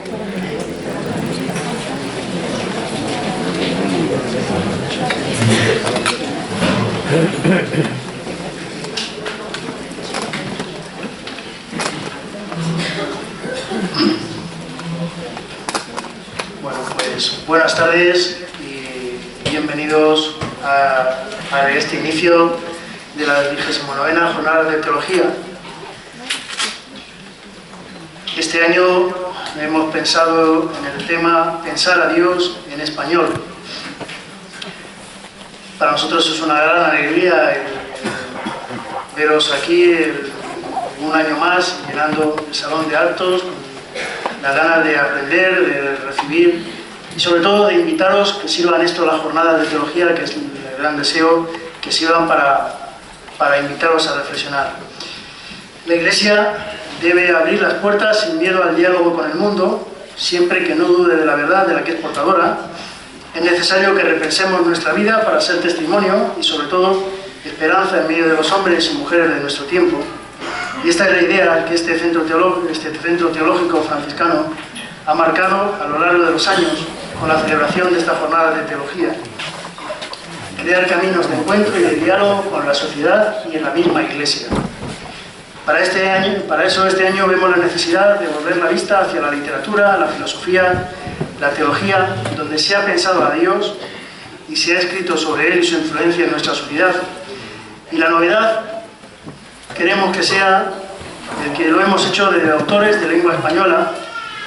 Bueno, pues buenas tardes y bienvenidos a este inicio de la 29ª Jornada de Teología. Este año hemos pensado en el tema Pensar a Dios en español. Para nosotros es una gran alegría veros aquí un año más llenando el salón de actos, las ganas de aprender, de recibir y sobre todo de invitaros que sirvan esto las jornadas de teología, que es el gran deseo, que sirvan para invitaros a reflexionar. La Iglesia debe abrir las puertas sin miedo al diálogo con el mundo, siempre que no dude de la verdad de la que es portadora. Es necesario que repensemos nuestra vida para ser testimonio y sobre todo esperanza en medio de los hombres y mujeres de nuestro tiempo. Y esta es la idea que este centro teológico franciscano ha marcado a lo largo de los años con la celebración de esta jornada de teología. Crear caminos de encuentro y de diálogo con la sociedad y en la misma Iglesia. Para eso este año vemos la necesidad de volver la vista hacia la literatura, la filosofía, la teología, donde se ha pensado a Dios y se ha escrito sobre Él y su influencia en nuestra sociedad. Y la novedad queremos que sea el que lo hemos hecho desde autores de lengua española,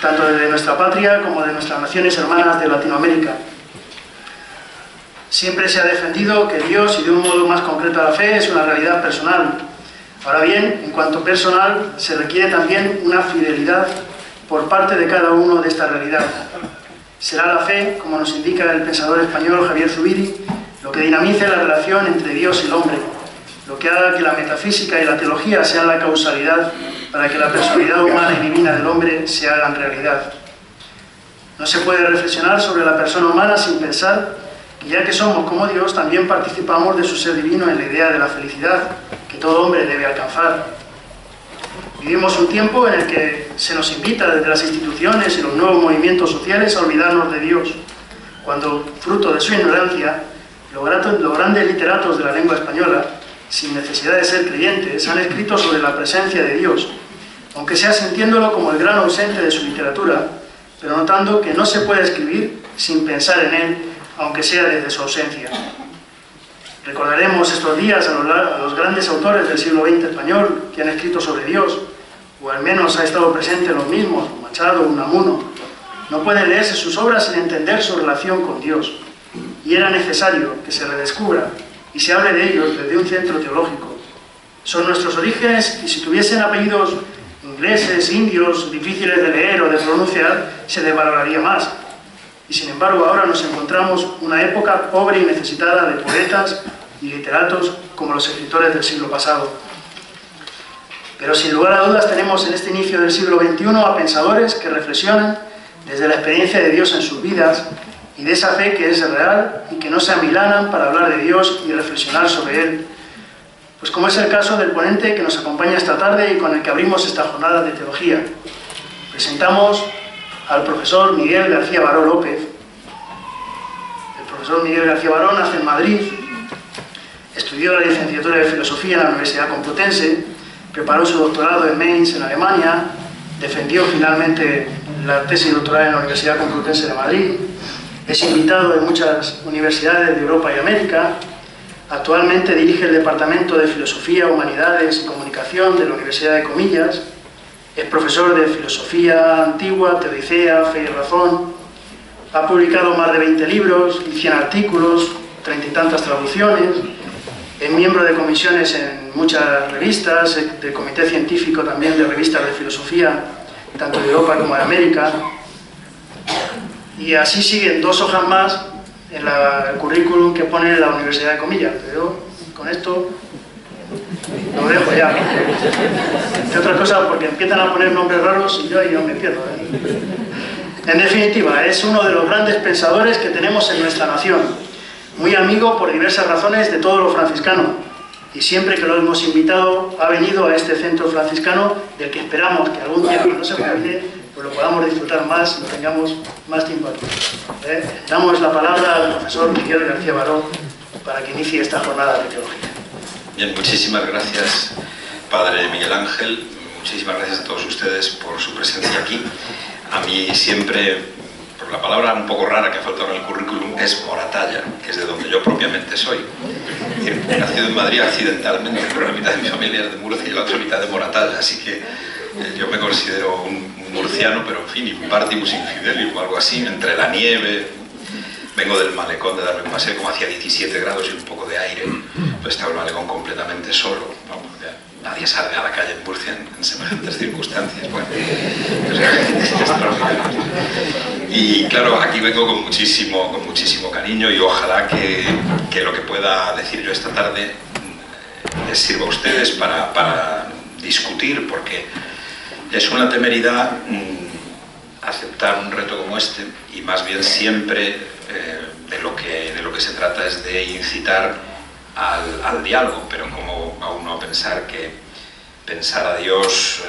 tanto desde nuestra patria como de nuestras naciones hermanas de Latinoamérica. Siempre se ha defendido que Dios, y de un modo más concreto la fe, es una realidad personal. Ahora bien, en cuanto personal, se requiere también una fidelidad por parte de cada uno de esta realidad. Será la fe, como nos indica el pensador español Javier Zubiri, lo que dinamice la relación entre Dios y el hombre, lo que haga que la metafísica y la teología sean la causalidad para que la personalidad humana y divina del hombre se hagan realidad. No se puede reflexionar sobre la persona humana sin pensar que ya que somos como Dios, también participamos de su ser divino en la idea de la felicidad que todo hombre debe alcanzar. Vivimos un tiempo en el que se nos invita desde las instituciones y los nuevos movimientos sociales a olvidarnos de Dios, cuando, fruto de su ignorancia, los grandes literatos de la lengua española, sin necesidad de ser creyentes, han escrito sobre la presencia de Dios, aunque sea sintiéndolo como el gran ausente de su literatura, pero notando que no se puede escribir sin pensar en Él, aunque sea desde su ausencia. Recordaremos estos días a los grandes autores del siglo XX español que han escrito sobre Dios, o al menos ha estado presente en los mismos, Machado, Unamuno. No pueden leerse sus obras sin entender su relación con Dios, y era necesario que se redescubra y se hable de ellos desde un centro teológico. Son nuestros orígenes y si tuviesen apellidos ingleses, indios, difíciles de leer o de pronunciar, se desvaloraría más. Y sin embargo ahora nos encontramos una época pobre y necesitada de poetas y literatos como los escritores del siglo pasado. Pero sin lugar a dudas tenemos en este inicio del siglo XXI a pensadores que reflexionan desde la experiencia de Dios en sus vidas y de esa fe que es real y que no se amilanan para hablar de Dios y reflexionar sobre Él. Pues como es el caso del ponente que nos acompaña esta tarde y con el que abrimos esta jornada de teología. Presentamos al profesor Miguel García Baró López. El profesor Miguel García Baró nace en Madrid, estudió la licenciatura de Filosofía en la Universidad Complutense, preparó su doctorado en Mainz, en Alemania, defendió finalmente la tesis doctoral en la Universidad Complutense de Madrid, es invitado de muchas universidades de Europa y América, actualmente dirige el Departamento de Filosofía, Humanidades y Comunicación de la Universidad de Comillas, es profesor de Filosofía Antigua, Teodicea, Fe y Razón, ha publicado más de 20 libros y 100 artículos, 30 y tantas traducciones, es miembro de comisiones en muchas revistas, del comité científico también de revistas de filosofía, tanto de Europa como de América, y así siguen 2 hojas más en el currículum que pone la Universidad de Comillas. Pero con esto lo dejo ya. Entre otras cosas porque empiezan a poner nombres raros y yo ahí no me pierdo. En definitiva, es uno de los grandes pensadores que tenemos en nuestra nación, muy amigo por diversas razones de todos los franciscanos, y siempre que lo hemos invitado ha venido a este centro franciscano del que esperamos que algún día, cuando se jubile, pues lo podamos disfrutar disfrutar más y tengamos más tiempo aquí. Damos la palabra al profesor Miguel García Baró para que inicie esta jornada de teología. Bien, muchísimas gracias, Padre Miguel Ángel. Muchísimas gracias a todos ustedes por su presencia aquí. A mí siempre, por la palabra un poco rara que ha faltado en el currículum, es Moratalla, que es de donde yo propiamente soy. He nacido en Madrid accidentalmente, pero la mitad de mi familia es de Murcia y la otra mitad de Moratalla, así que yo me considero un murciano, pero en fin, impartibus infidelium o algo así, entre la nieve. Vengo del malecón de darme un paseo, como hacía 17 grados y un poco de aire, pues estaba el malecón completamente solo. Vamos, nadie sale a la calle en Murcia en semejantes circunstancias. Bueno, es extraordinario. Y claro, aquí vengo con muchísimo cariño y ojalá que lo que pueda decir yo esta tarde les sirva a ustedes para discutir, porque es una temeridad aceptar un reto como este, y más bien siempre de lo que se trata es de incitar al diálogo, pero como a uno a pensar que pensar a Dios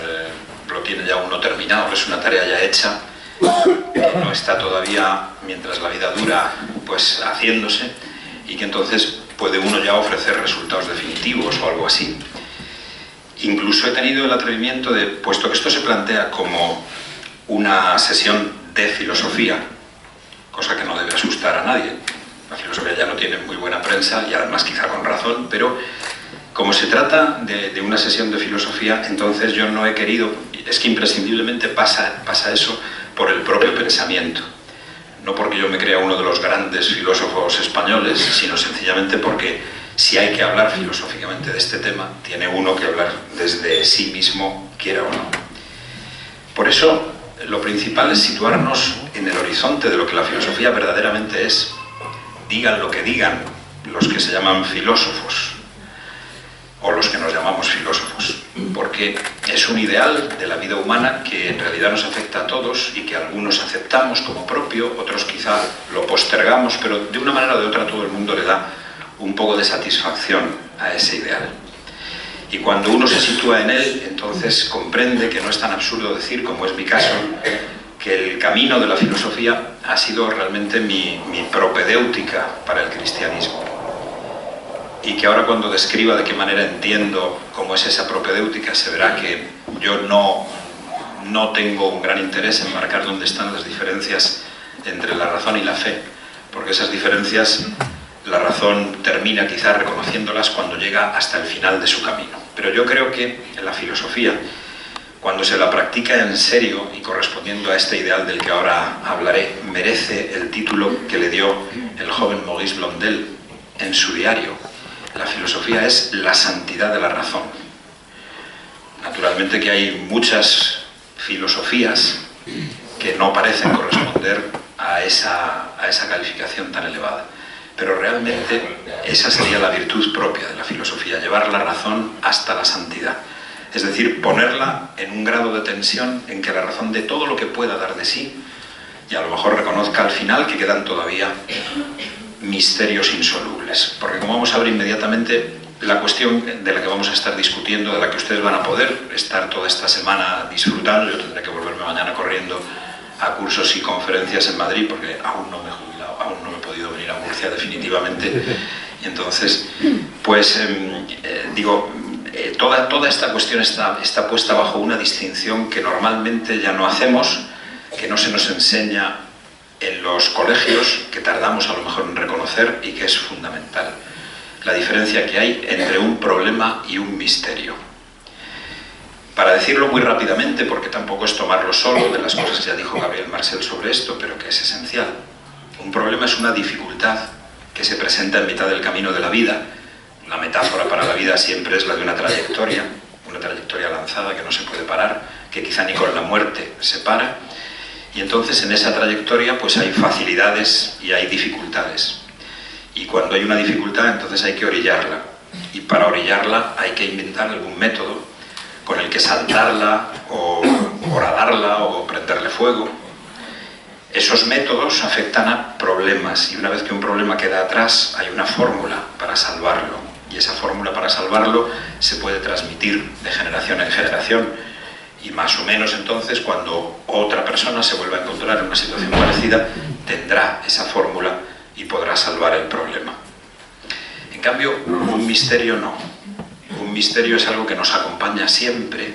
lo tiene ya uno terminado, que es una tarea ya hecha, no está todavía, mientras la vida dura, pues haciéndose, y que entonces puede uno ya ofrecer resultados definitivos o algo así. Incluso he tenido el atrevimiento de, puesto que esto se plantea como una sesión de filosofía, cosa que no debe asustar a nadie, la filosofía ya no tiene muy buena prensa y además quizá con razón, pero como se trata de una sesión de filosofía, entonces yo no he querido, es que imprescindiblemente pasa eso por el propio pensamiento, no porque yo me crea uno de los grandes filósofos españoles, sino sencillamente porque si hay que hablar filosóficamente de este tema, tiene uno que hablar desde sí mismo, quiera o no. Por eso, lo principal es situarnos en el horizonte de lo que la filosofía verdaderamente es. Digan lo que digan los que se llaman filósofos, o los que nos llamamos filósofos, porque es un ideal de la vida humana que en realidad nos afecta a todos y que algunos aceptamos como propio, otros quizá lo postergamos, pero de una manera o de otra todo el mundo le da un poco de satisfacción a ese ideal. Y cuando uno se sitúa en él, entonces comprende que no es tan absurdo decir, como es mi caso, que el camino de la filosofía ha sido realmente mi propedéutica para el cristianismo. Y que ahora, cuando describa de qué manera entiendo cómo es esa propedéutica, se verá que yo no tengo un gran interés en marcar dónde están las diferencias entre la razón y la fe, porque esas diferencias la razón termina quizás reconociéndolas cuando llega hasta el final de su camino. Pero yo creo que en la filosofía, cuando se la practica en serio y correspondiendo a este ideal del que ahora hablaré, merece el título que le dio el joven Maurice Blondel en su diario. La filosofía es la santidad de la razón. Naturalmente que hay muchas filosofías que no parecen corresponder a esa calificación tan elevada. Pero realmente esa sería la virtud propia de la filosofía, llevar la razón hasta la santidad. Es decir, ponerla en un grado de tensión en que la razón dé todo lo que pueda dar de sí y a lo mejor reconozca al final que quedan todavía misterios insolubles. Porque como vamos a ver inmediatamente, la cuestión de la que vamos a estar discutiendo, de la que ustedes van a poder estar toda esta semana disfrutando, yo tendré que volverme mañana corriendo a cursos y conferencias en Madrid porque aún no me he jubilado, aún no me he podido venir a Murcia definitivamente, y entonces pues toda esta cuestión está puesta bajo una distinción que normalmente ya no hacemos, que no se nos enseña en los colegios, que tardamos a lo mejor en reconocer y que es fundamental. La diferencia que hay entre un problema y un misterio. Para decirlo muy rápidamente, porque tampoco es tomarlo solo de las cosas que ya dijo Gabriel Marcel sobre esto, pero que es esencial. Un problema es una dificultad que se presenta en mitad del camino de la vida. La metáfora para la vida siempre es la de una trayectoria lanzada que no se puede parar, que quizá ni con la muerte se para. Y entonces en esa trayectoria pues hay facilidades y hay dificultades. Y cuando hay una dificultad, entonces hay que orillarla. Y para orillarla hay que inventar algún método con el que saltarla o horadarla o prenderle fuego. Esos métodos afectan a problemas y una vez que un problema queda atrás hay una fórmula para salvarlo y esa fórmula para salvarlo se puede transmitir de generación en generación Y más o menos entonces, cuando otra persona se vuelva a encontrar en una situación parecida, tendrá esa fórmula y podrá salvar el problema. En cambio, un misterio no. Un misterio es algo que nos acompaña siempre,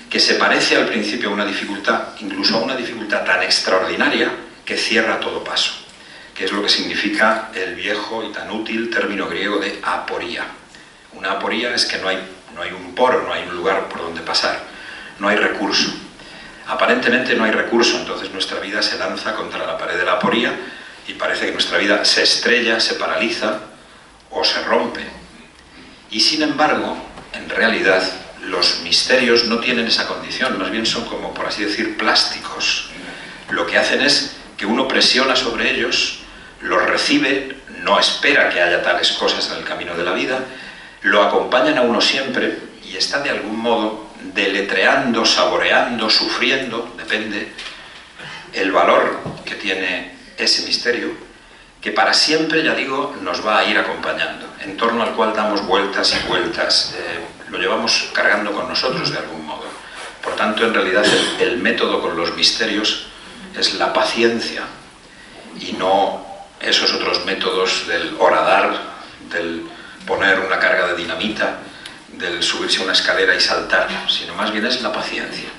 que se parece al principio a una dificultad, incluso a una dificultad tan extraordinaria que cierra todo paso, que es lo que significa el viejo y tan útil término griego de aporía. Una aporía es que no hay un poro, no hay un lugar por donde pasar, no hay recurso. Aparentemente no hay recurso, entonces nuestra vida se lanza contra la pared de la aporía y parece que nuestra vida se estrella, se paraliza o se rompe. Y sin embargo, en realidad, los misterios no tienen esa condición, más bien son como, por así decir, plásticos. Lo que hacen es que uno presiona sobre ellos, los recibe, no espera que haya tales cosas en el camino de la vida, lo acompañan a uno siempre y está de algún modo deletreando, saboreando, sufriendo, depende, el valor que tiene ese misterio, que para siempre, ya digo, nos va a ir acompañando, en torno al cual damos vueltas y vueltas, lo llevamos cargando con nosotros de algún modo. Por tanto, en realidad, el método con los misterios es la paciencia y no esos otros métodos del horadar, del poner una carga de dinamita, del subirse a una escalera y saltar, sino más bien es la paciencia.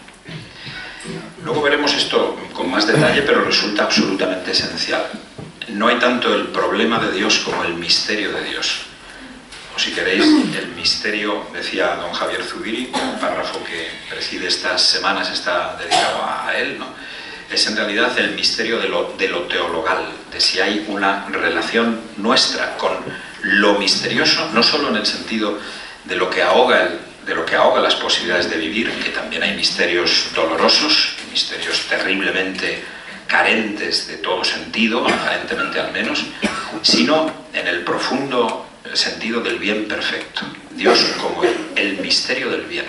Luego veremos esto con más detalle, pero resulta absolutamente esencial. No hay tanto el problema de Dios como el misterio de Dios. O si queréis, el misterio, decía don Javier Zubiri, un párrafo que preside estas semanas, está dedicado a él, ¿no? Es en realidad el misterio de lo teologal, de si hay una relación nuestra con lo misterioso, no solo en el sentido de lo que ahoga las posibilidades de vivir, que también hay misterios dolorosos, misterios terriblemente carentes de todo sentido, aparentemente al menos, sino en el profundo sentido del bien perfecto. Dios como el misterio del bien,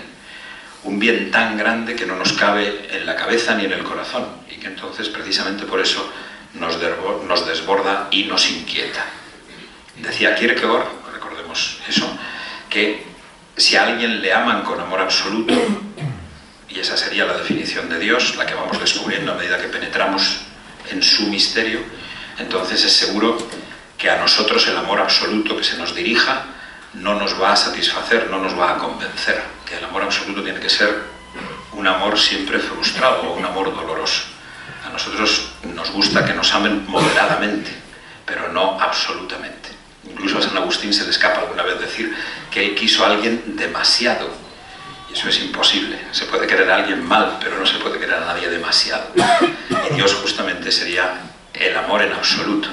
un bien tan grande que no nos cabe en la cabeza ni en el corazón, y que entonces precisamente por eso nos desborda y nos inquieta. Decía Kierkegaard, recordemos eso, que si a alguien le aman con amor absoluto, y esa sería la definición de Dios, la que vamos descubriendo a medida que penetramos en su misterio, entonces es seguro que a nosotros el amor absoluto que se nos dirija no nos va a satisfacer, no nos va a convencer, que el amor absoluto tiene que ser un amor siempre frustrado o un amor doloroso. A nosotros nos gusta que nos amen moderadamente, pero no absolutamente. Incluso a San Agustín se le escapa alguna vez decir que él quiso a alguien demasiado. Y eso es imposible. Se puede querer a alguien mal, pero no se puede querer a nadie demasiado. Y Dios justamente sería el amor en absoluto.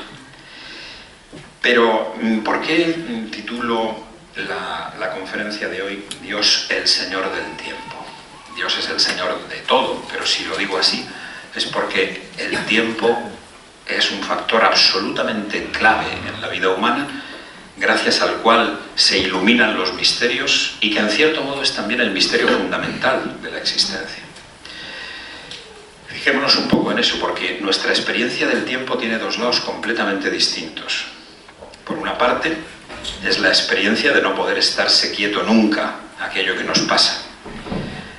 Pero, ¿por qué titulo la conferencia de hoy Dios el Señor del tiempo? Dios es el Señor de todo, pero si lo digo así es porque el tiempo es un factor absolutamente clave en la vida humana, gracias al cual se iluminan los misterios y que en cierto modo es también el misterio fundamental de la existencia. Fijémonos un poco en eso, porque nuestra experiencia del tiempo tiene dos lados completamente distintos. Por una parte, es la experiencia de no poder estarse quieto nunca, aquello que nos pasa.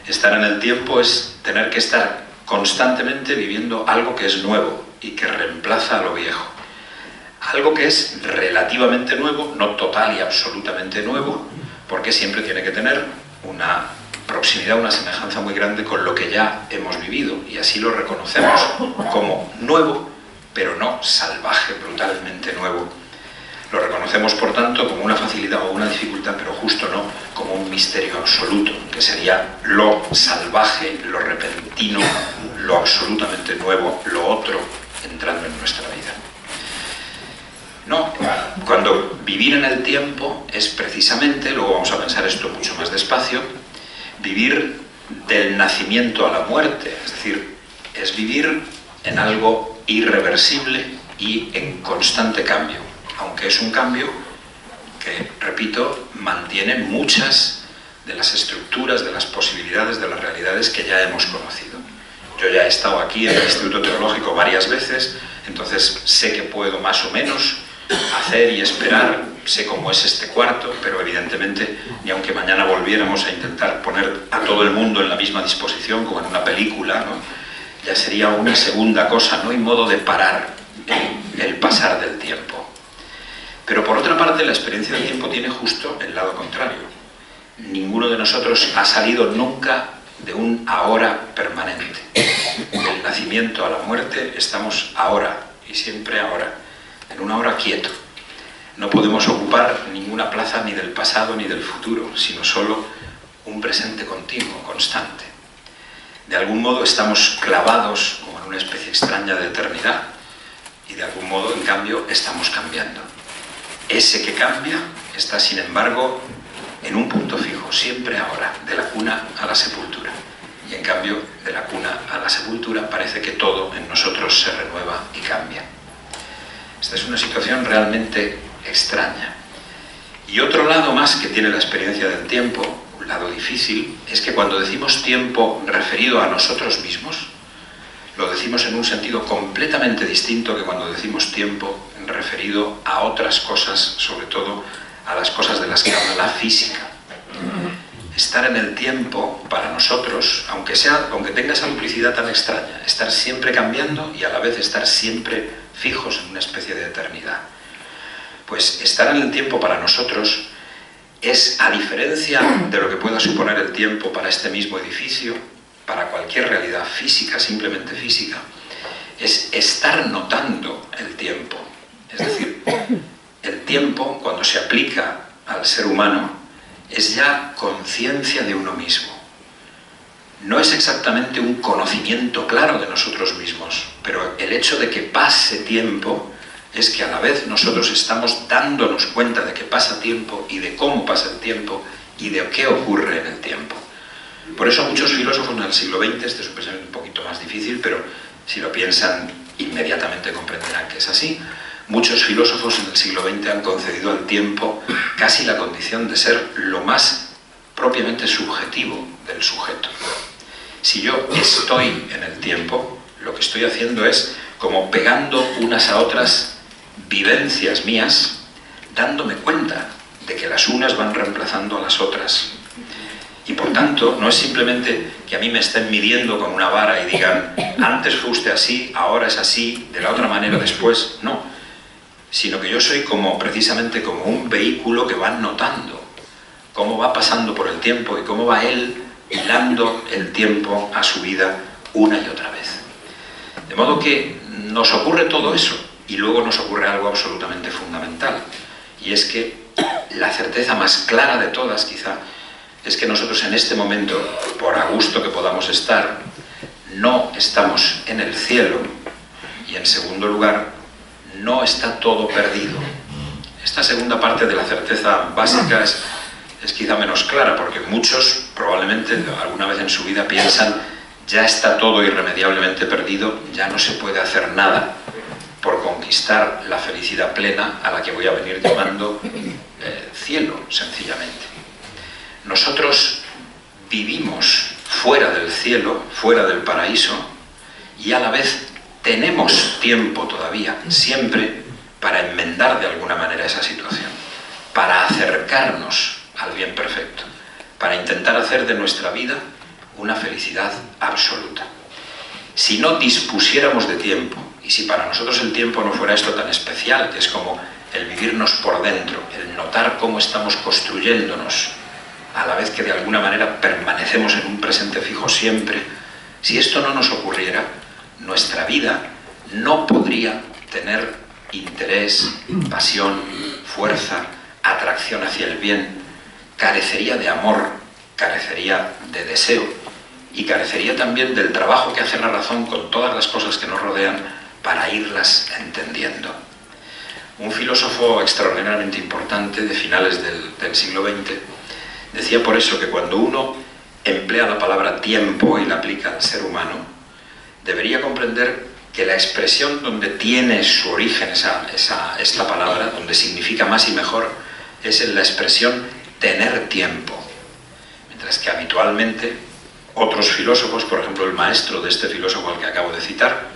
Estar en el tiempo es tener que estar constantemente viviendo algo que es nuevo y que reemplaza a lo viejo. Algo que es relativamente nuevo, no total y absolutamente nuevo, porque siempre tiene que tener una proximidad, una semejanza muy grande con lo que ya hemos vivido, y así lo reconocemos como nuevo, pero no salvaje, brutalmente nuevo. Lo reconocemos, por tanto, como una facilidad o una dificultad, pero justo no como un misterio absoluto, que sería lo salvaje, lo repentino, lo absolutamente nuevo, lo otro, entrando en nuestra vida. No, cuando vivir en el tiempo es precisamente, luego vamos a pensar esto mucho más despacio, vivir del nacimiento a la muerte, es decir, es vivir en algo irreversible y en constante cambio. Aunque es un cambio que, repito, mantiene muchas de las estructuras, de las posibilidades, de las realidades que ya hemos conocido. Yo ya he estado aquí en el Instituto Teológico varias veces, entonces sé que puedo más o menos hacer y esperar sé cómo es este cuarto, pero evidentemente, ni aunque mañana volviéramos a intentar poner a todo el mundo en la misma disposición, como en una película, ¿no?, ya sería una segunda cosa, no hay modo de parar el pasar del tiempo. Pero por otra parte, la experiencia del tiempo tiene justo el lado contrario. Ninguno de nosotros ha salido nunca de un ahora permanente. Del nacimiento a la muerte estamos ahora, y siempre ahora, en una hora quieto. No podemos ocupar ninguna plaza ni del pasado ni del futuro, sino solo un presente continuo, constante. De algún modo estamos clavados como en una especie extraña de eternidad, y de algún modo, en cambio, estamos cambiando. Ese que cambia está, sin embargo, en un punto fijo, siempre ahora, de la cuna a la sepultura. Y en cambio, de la cuna a la sepultura, parece que todo en nosotros se renueva y cambia. Esta es una situación realmente extraña. Y otro lado más que tiene la experiencia del tiempo, un lado difícil, es que cuando decimos tiempo referido a nosotros mismos, lo decimos en un sentido completamente distinto que cuando decimos tiempo referido a otras cosas, sobre todo a las cosas de las que habla la física. Estar en el tiempo, para nosotros, aunque tenga esa duplicidad tan extraña, estar siempre cambiando y a la vez estar siempre fijos en una especie de eternidad. Pues estar en el tiempo para nosotros es, a diferencia de lo que pueda suponer el tiempo para este mismo edificio, para cualquier realidad física, simplemente física, es estar notando el tiempo. Es decir, el tiempo, cuando se aplica al ser humano, es ya conciencia de uno mismo. No es exactamente un conocimiento claro de nosotros mismos, pero el hecho de que pase tiempo es que a la vez nosotros estamos dándonos cuenta de que pasa tiempo y de cómo pasa el tiempo y de qué ocurre en el tiempo. Por eso muchos filósofos en el siglo XX, este es un pensamiento un poquito más difícil, pero si lo piensan inmediatamente comprenderán que es así. Muchos filósofos en el siglo XX han concedido al tiempo casi la condición de ser lo más propiamente subjetivo del sujeto. Si yo estoy en el tiempo, lo que estoy haciendo es como pegando unas a otras vivencias mías, dándome cuenta de que las unas van reemplazando a las otras. Y por tanto, no es simplemente que a mí me estén midiendo con una vara y digan, antes fue usted así, ahora es así, de la otra manera después. No, sino que yo soy precisamente como un vehículo que va notando cómo va pasando por el tiempo y cómo va él hilando el tiempo a su vida una y otra vez. De modo que nos ocurre todo eso y luego nos ocurre algo absolutamente fundamental, y es que la certeza más clara de todas, quizá, es que nosotros en este momento, por a gusto que podamos estar, no estamos en el cielo, y en segundo lugar, no está todo perdido. Esta segunda parte de la certeza básica es quizá menos clara, porque muchos probablemente alguna vez en su vida piensan, ya está todo irremediablemente perdido, ya no se puede hacer nada por conquistar la felicidad plena a la que voy a venir llamando cielo, sencillamente. Nosotros vivimos fuera del cielo, fuera del paraíso, y a la vez tenemos tiempo todavía, siempre, para enmendar de alguna manera esa situación, para acercarnos al bien perfecto, para intentar hacer de nuestra vida una felicidad absoluta. Si no dispusiéramos de tiempo, y si para nosotros el tiempo no fuera esto tan especial, que es como el vivirnos por dentro, el notar cómo estamos construyéndonos, a la vez que de alguna manera permanecemos en un presente fijo siempre, si esto no nos ocurriera, nuestra vida no podría tener interés, pasión, fuerza, atracción hacia el bien, carecería de amor, carecería de deseo y carecería también del trabajo que hace la razón con todas las cosas que nos rodean para irlas entendiendo. Un filósofo extraordinariamente importante de finales del siglo XX decía por eso que cuando uno emplea la palabra tiempo y la aplica al ser humano, debería comprender que la expresión donde tiene su origen esta palabra, donde significa más y mejor, es en la expresión tener tiempo. Mientras que habitualmente otros filósofos, por ejemplo el maestro de este filósofo al que acabo de citar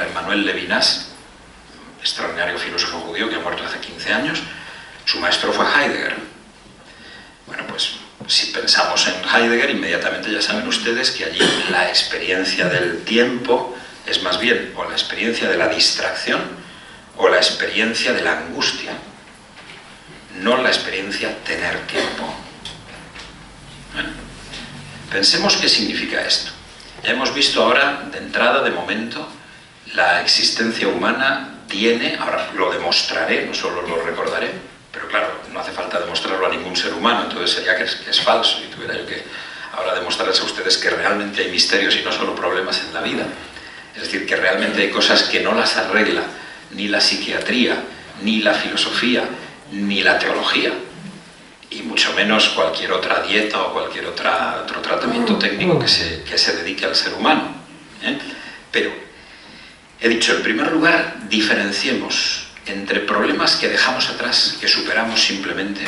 a Emmanuel Levinas, extraordinario filósofo judío que ha muerto hace 15 años, Su maestro fue Heidegger. Bueno, pues si pensamos en Heidegger, inmediatamente ya saben ustedes que allí la experiencia del tiempo es más bien o la experiencia de la distracción o la experiencia de la angustia, no la experiencia tener tiempo. Bueno, pensemos qué significa esto. Ya hemos visto ahora, de entrada, de momento, la existencia humana tiene, ahora lo demostraré, no solo lo recordaré, pero claro, no hace falta demostrarlo a ningún ser humano, entonces sería que es falso, y tuviera yo que ahora demostrarles a ustedes que realmente hay misterios y no solo problemas en la vida. Es decir, que realmente hay cosas que no las arregla ni la psiquiatría, ni la filosofía, ni la teología, y mucho menos cualquier otra dieta o cualquier otro tratamiento técnico que se dedique al ser humano. Pero, he dicho, en primer lugar, diferenciemos entre problemas que dejamos atrás, que superamos simplemente,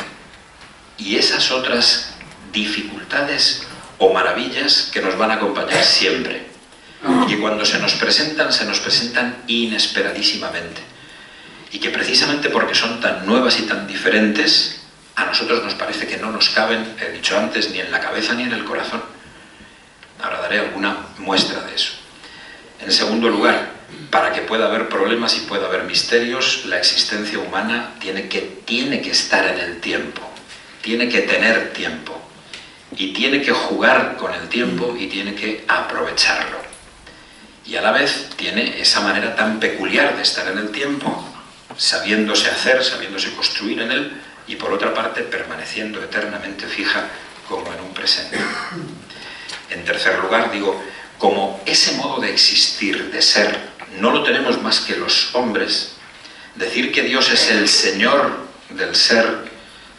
y esas otras dificultades o maravillas que nos van a acompañar siempre, y que cuando se nos presentan inesperadísimamente, y que precisamente porque son tan nuevas y tan diferentes, a nosotros nos parece que no nos caben, he dicho antes, ni en la cabeza ni en el corazón. Ahora daré alguna muestra de eso. En segundo lugar, para que pueda haber problemas y pueda haber misterios, la existencia humana tiene que estar en el tiempo, tiene que tener tiempo, y tiene que jugar con el tiempo y tiene que aprovecharlo. Y a la vez tiene esa manera tan peculiar de estar en el tiempo, sabiéndose hacer, sabiéndose construir en él, y por otra parte permaneciendo eternamente fija como en un presente. En tercer lugar, digo, como ese modo de existir, de ser, no lo tenemos más que los hombres, decir que Dios es el Señor del ser,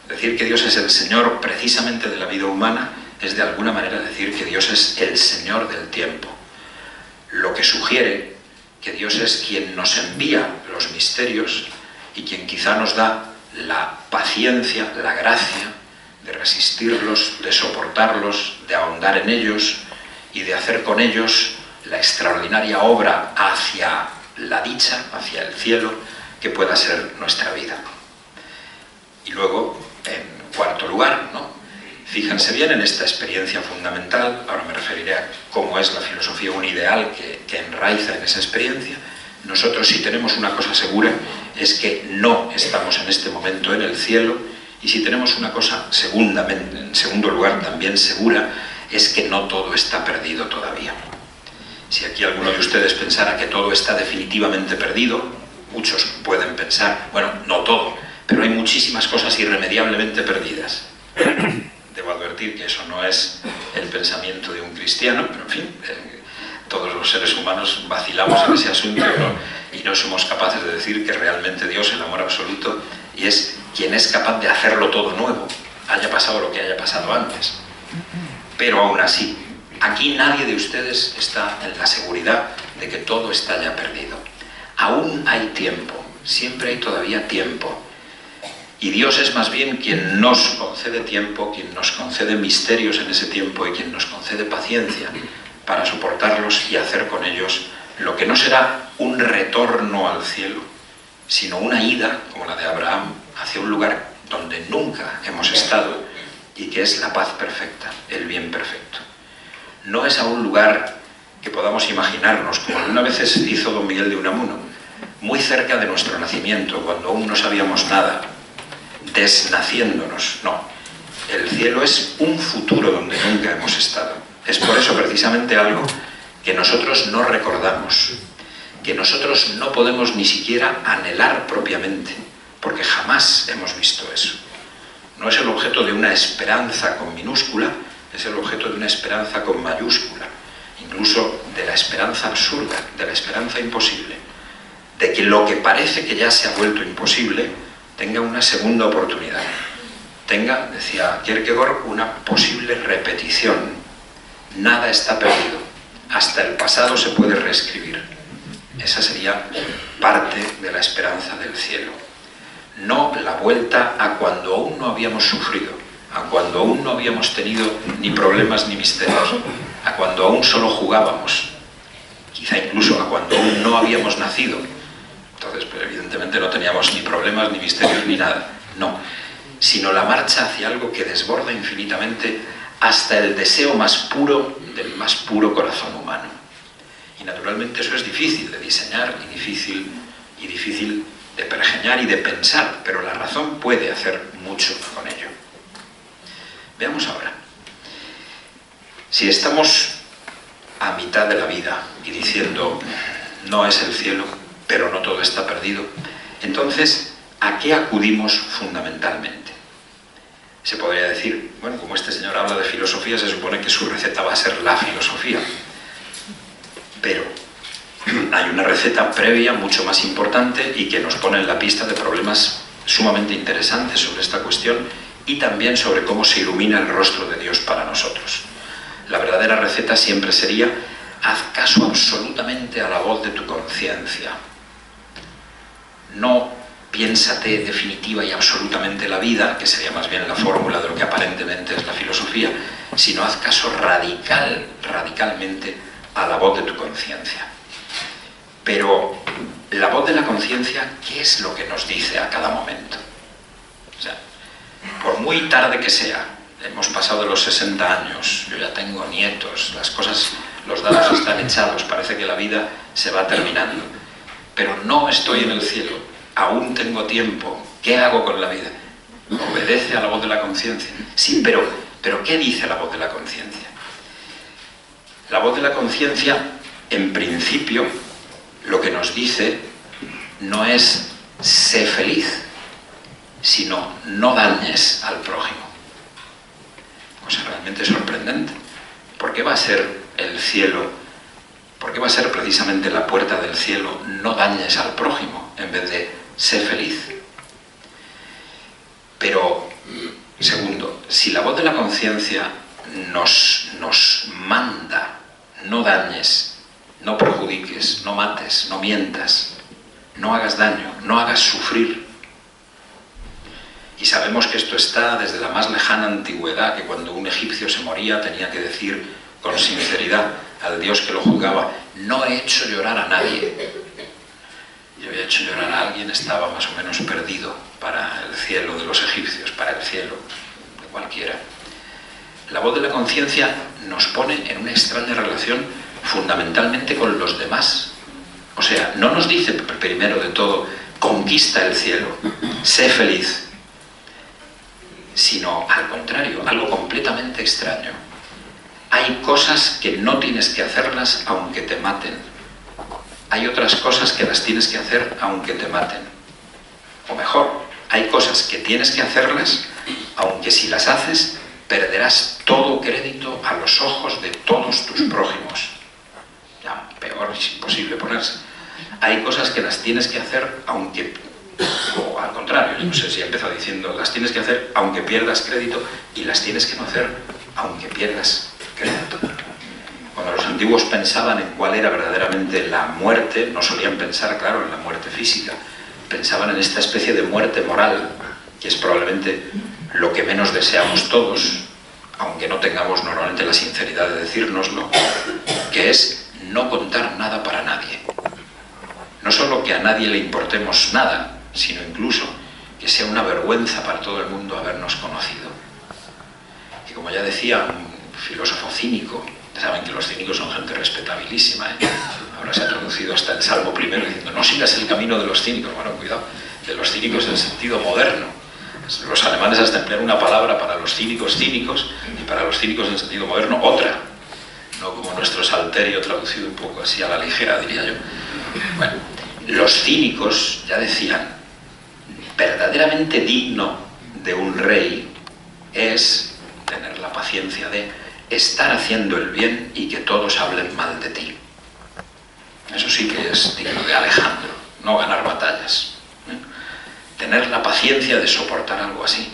decir que Dios es el Señor precisamente de la vida humana, es de alguna manera decir que Dios es el Señor del tiempo. Lo que sugiere que Dios es quien nos envía los misterios y quien quizá nos da la paciencia, la gracia de resistirlos, de soportarlos, de ahondar en ellos y de hacer con ellos la extraordinaria obra hacia la dicha, hacia el cielo, que pueda ser nuestra vida. Y luego, en cuarto lugar, fíjense bien en esta experiencia fundamental, ahora me referiré a cómo es la filosofía un ideal que enraiza en esa experiencia. Nosotros, si tenemos una cosa segura, es que no estamos en este momento en el cielo, y si tenemos una cosa en segundo lugar también segura, es que no todo está perdido todavía. Si aquí alguno de ustedes pensara que todo está definitivamente perdido, muchos pueden pensar, bueno, no todo, pero hay muchísimas cosas irremediablemente perdidas. Debo advertir que eso no es el pensamiento de un cristiano, pero en fin, todos los seres humanos vacilamos en ese asunto, y no somos capaces de decir que realmente Dios, el amor absoluto, y es quien es capaz de hacerlo todo nuevo, haya pasado lo que haya pasado antes. Pero aún así, aquí nadie de ustedes está en la seguridad de que todo está ya perdido. Aún hay tiempo, siempre hay todavía tiempo. Y Dios es más bien quien nos concede tiempo, quien nos concede misterios en ese tiempo y quien nos concede paciencia para soportarlos y hacer con ellos lo que no será un retorno al cielo, sino una ida, como la de Abraham, hacia un lugar donde nunca hemos estado y que es la paz perfecta, el bien perfecto. No es a un lugar que podamos imaginarnos, como alguna vez hizo don Miguel de Unamuno, muy cerca de nuestro nacimiento, cuando aún no sabíamos nada, desnaciéndonos. No, el cielo es un futuro donde nunca hemos estado. Es por eso precisamente algo que nosotros no recordamos, que nosotros no podemos ni siquiera anhelar propiamente, porque jamás hemos visto eso. No es el objeto de una esperanza con minúscula, es el objeto de una esperanza con mayúscula, incluso de la esperanza absurda, de la esperanza imposible, de que lo que parece que ya se ha vuelto imposible tenga una segunda oportunidad, tenga, decía Kierkegaard, una posible repetición. Nada está perdido, hasta el pasado se puede reescribir. Esa sería parte de la esperanza del cielo. No la vuelta a cuando aún no habíamos sufrido, a cuando aún no habíamos tenido ni problemas ni misterios, a cuando aún solo jugábamos, quizá incluso a cuando aún no habíamos nacido. Entonces, pues, evidentemente no teníamos ni problemas, ni misterios, ni nada. no, sino la marcha hacia algo que desborda infinitamente hasta el deseo más puro del más puro corazón humano. Y naturalmente eso es difícil de diseñar y difícil de pergeñar y de pensar, pero la razón puede hacer mucho con ello. Veamos ahora. Si estamos a mitad de la vida y diciendo no es el cielo, pero no todo está perdido, entonces, ¿a qué acudimos fundamentalmente? Se podría decir, bueno, como este señor habla de filosofía, se supone que su receta va a ser la filosofía. Pero hay una receta previa mucho más importante y que nos pone en la pista de problemas sumamente interesantes sobre esta cuestión y también sobre cómo se ilumina el rostro de Dios para nosotros. La verdadera receta siempre sería: haz caso absolutamente a la voz de tu conciencia. No piénsate definitiva y absolutamente la vida, que sería más bien la fórmula de lo que aparentemente es la filosofía, sino haz caso radicalmente a la voz de tu conciencia. Pero la voz de la conciencia, ¿qué es lo que nos dice a cada momento? O sea, por muy tarde que sea, hemos pasado de los 60 años, yo ya tengo nietos, las cosas, los dados están echados, parece que la vida se va terminando, pero no estoy en el cielo. Aún tengo tiempo. ¿Qué hago con la vida? ¿Obedece a la voz de la conciencia? Sí, pero ¿qué dice la voz de la conciencia? La voz de la conciencia, en principio, lo que nos dice no es sé feliz, sino no dañes al prójimo. Cosa realmente sorprendente. ¿Por qué va a ser el cielo? ¿Por qué va a ser precisamente la puerta del cielo no dañes al prójimo en vez de sé feliz? Pero, segundo, si la voz de la conciencia nos manda no dañes, no perjudiques, no mates, no mientas, no hagas daño, no hagas sufrir. Y sabemos que esto está desde la más lejana antigüedad, que cuando un egipcio se moría tenía que decir con sinceridad al Dios que lo juzgaba: no he hecho llorar a nadie. Y había hecho llorar a alguien, estaba más o menos perdido para el cielo de los egipcios, para el cielo de cualquiera. La voz de la conciencia nos pone en una extraña relación fundamentalmente con los demás. O sea, no nos dice primero de todo conquista el cielo, sé feliz, sino al contrario, algo completamente extraño. Hay cosas que no tienes que hacerlas aunque te maten. Hay otras cosas que las tienes que hacer aunque te maten. O mejor, hay cosas que tienes que hacerlas aunque si las haces perderás todo crédito a los ojos de todos tus prójimos. Ya, peor, es imposible ponerse. Hay cosas que las tienes que hacer aunque... O al contrario, yo no sé si he empezado diciendo las tienes que hacer aunque pierdas crédito y las tienes que no hacer aunque pierdas crédito. Cuando los antiguos pensaban en cuál era verdaderamente la muerte, no solían pensar, claro, en la muerte física, pensaban en esta especie de muerte moral, que es probablemente lo que menos deseamos todos, aunque no tengamos normalmente la sinceridad de decírnoslo, que es no contar nada para nadie. No solo que a nadie le importemos nada, sino incluso que sea una vergüenza para todo el mundo habernos conocido. Que como ya decía un filósofo cínico, saben que los cínicos son gente respetabilísima, ¿eh? Ahora se ha traducido hasta el Salmo primero diciendo no sigas el camino de los cínicos. Bueno, cuidado, de los cínicos en el sentido moderno. Los alemanes hasta emplean una palabra para los cínicos y para los cínicos en el sentido moderno otra. No como nuestro Salterio traducido un poco así a la ligera, diría yo. Bueno, los cínicos ya decían, verdaderamente digno de un rey es tener la paciencia de estar haciendo el bien y que todos hablen mal de ti. Eso sí que es digno de Alejandro, no ganar batallas. Tener la paciencia de soportar algo así,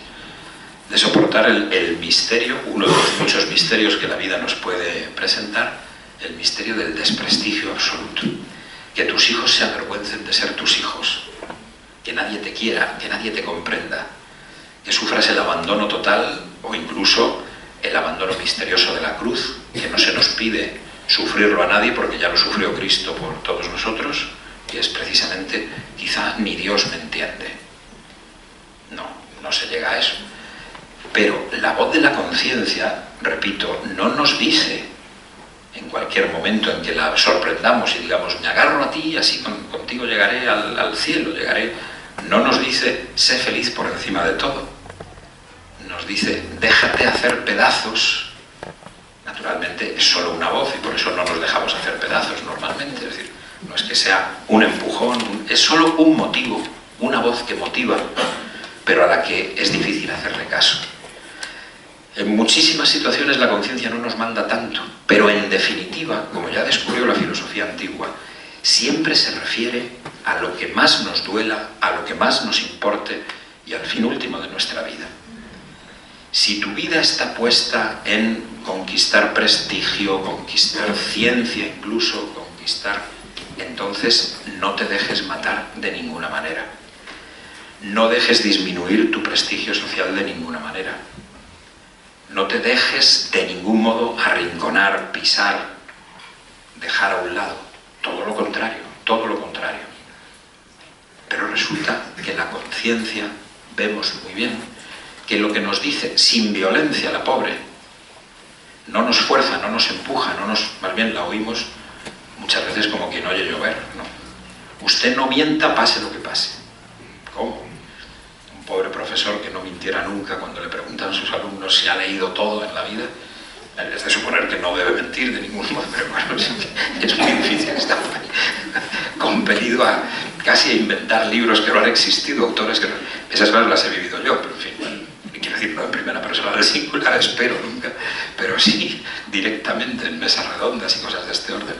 de soportar el misterio, uno de los muchos misterios que la vida nos puede presentar, el misterio del desprestigio absoluto. Que tus hijos se avergüencen de ser tus hijos, que nadie te quiera, que nadie te comprenda, que sufras el abandono total o incluso el abandono misterioso de la cruz, que no se nos pide sufrirlo a nadie porque ya lo sufrió Cristo por todos nosotros, y es precisamente, quizá ni Dios me entiende. No, no se llega a eso. Pero la voz de la conciencia, repito, no nos dice en cualquier momento en que la sorprendamos y digamos, me agarro a ti y así contigo llegaré al cielo, llegaré. No nos dice, sé feliz por encima de todo. Nos dice, déjate hacer pedazos. Naturalmente es solo una voz y por eso no nos dejamos hacer pedazos normalmente. Es decir, no es que sea un empujón, es solo un motivo, una voz que motiva, pero a la que es difícil hacerle caso. En muchísimas situaciones la conciencia no nos manda tanto, pero en definitiva, como ya descubrió la filosofía antigua, siempre se refiere a lo que más nos duela, a lo que más nos importe y al fin último de nuestra vida. Si tu vida está puesta en conquistar prestigio, conquistar ciencia incluso, entonces no te dejes matar de ninguna manera. No dejes disminuir tu prestigio social de ninguna manera. No te dejes de ningún modo arrinconar, pisar, dejar a un lado. Todo lo contrario, todo lo contrario. Pero resulta que la conciencia, vemos muy bien, que lo que nos dice sin violencia la pobre, no nos fuerza, no nos empuja, más bien la oímos muchas veces como quien oye llover, ¿no? Usted no mienta, pase lo que pase. ¿Cómo? Un pobre profesor que no mintiera nunca cuando le preguntan a sus alumnos si ha leído todo en la vida, es de suponer que no debe mentir de ningún modo, pero bueno, es muy difícil, está compelido a casi a inventar libros que no han existido, autores que no... Esas cosas las he vivido yo, pero en fin, bueno, quiero decir, no en primera persona del singular, espero nunca, pero sí directamente en mesas redondas y cosas de este orden.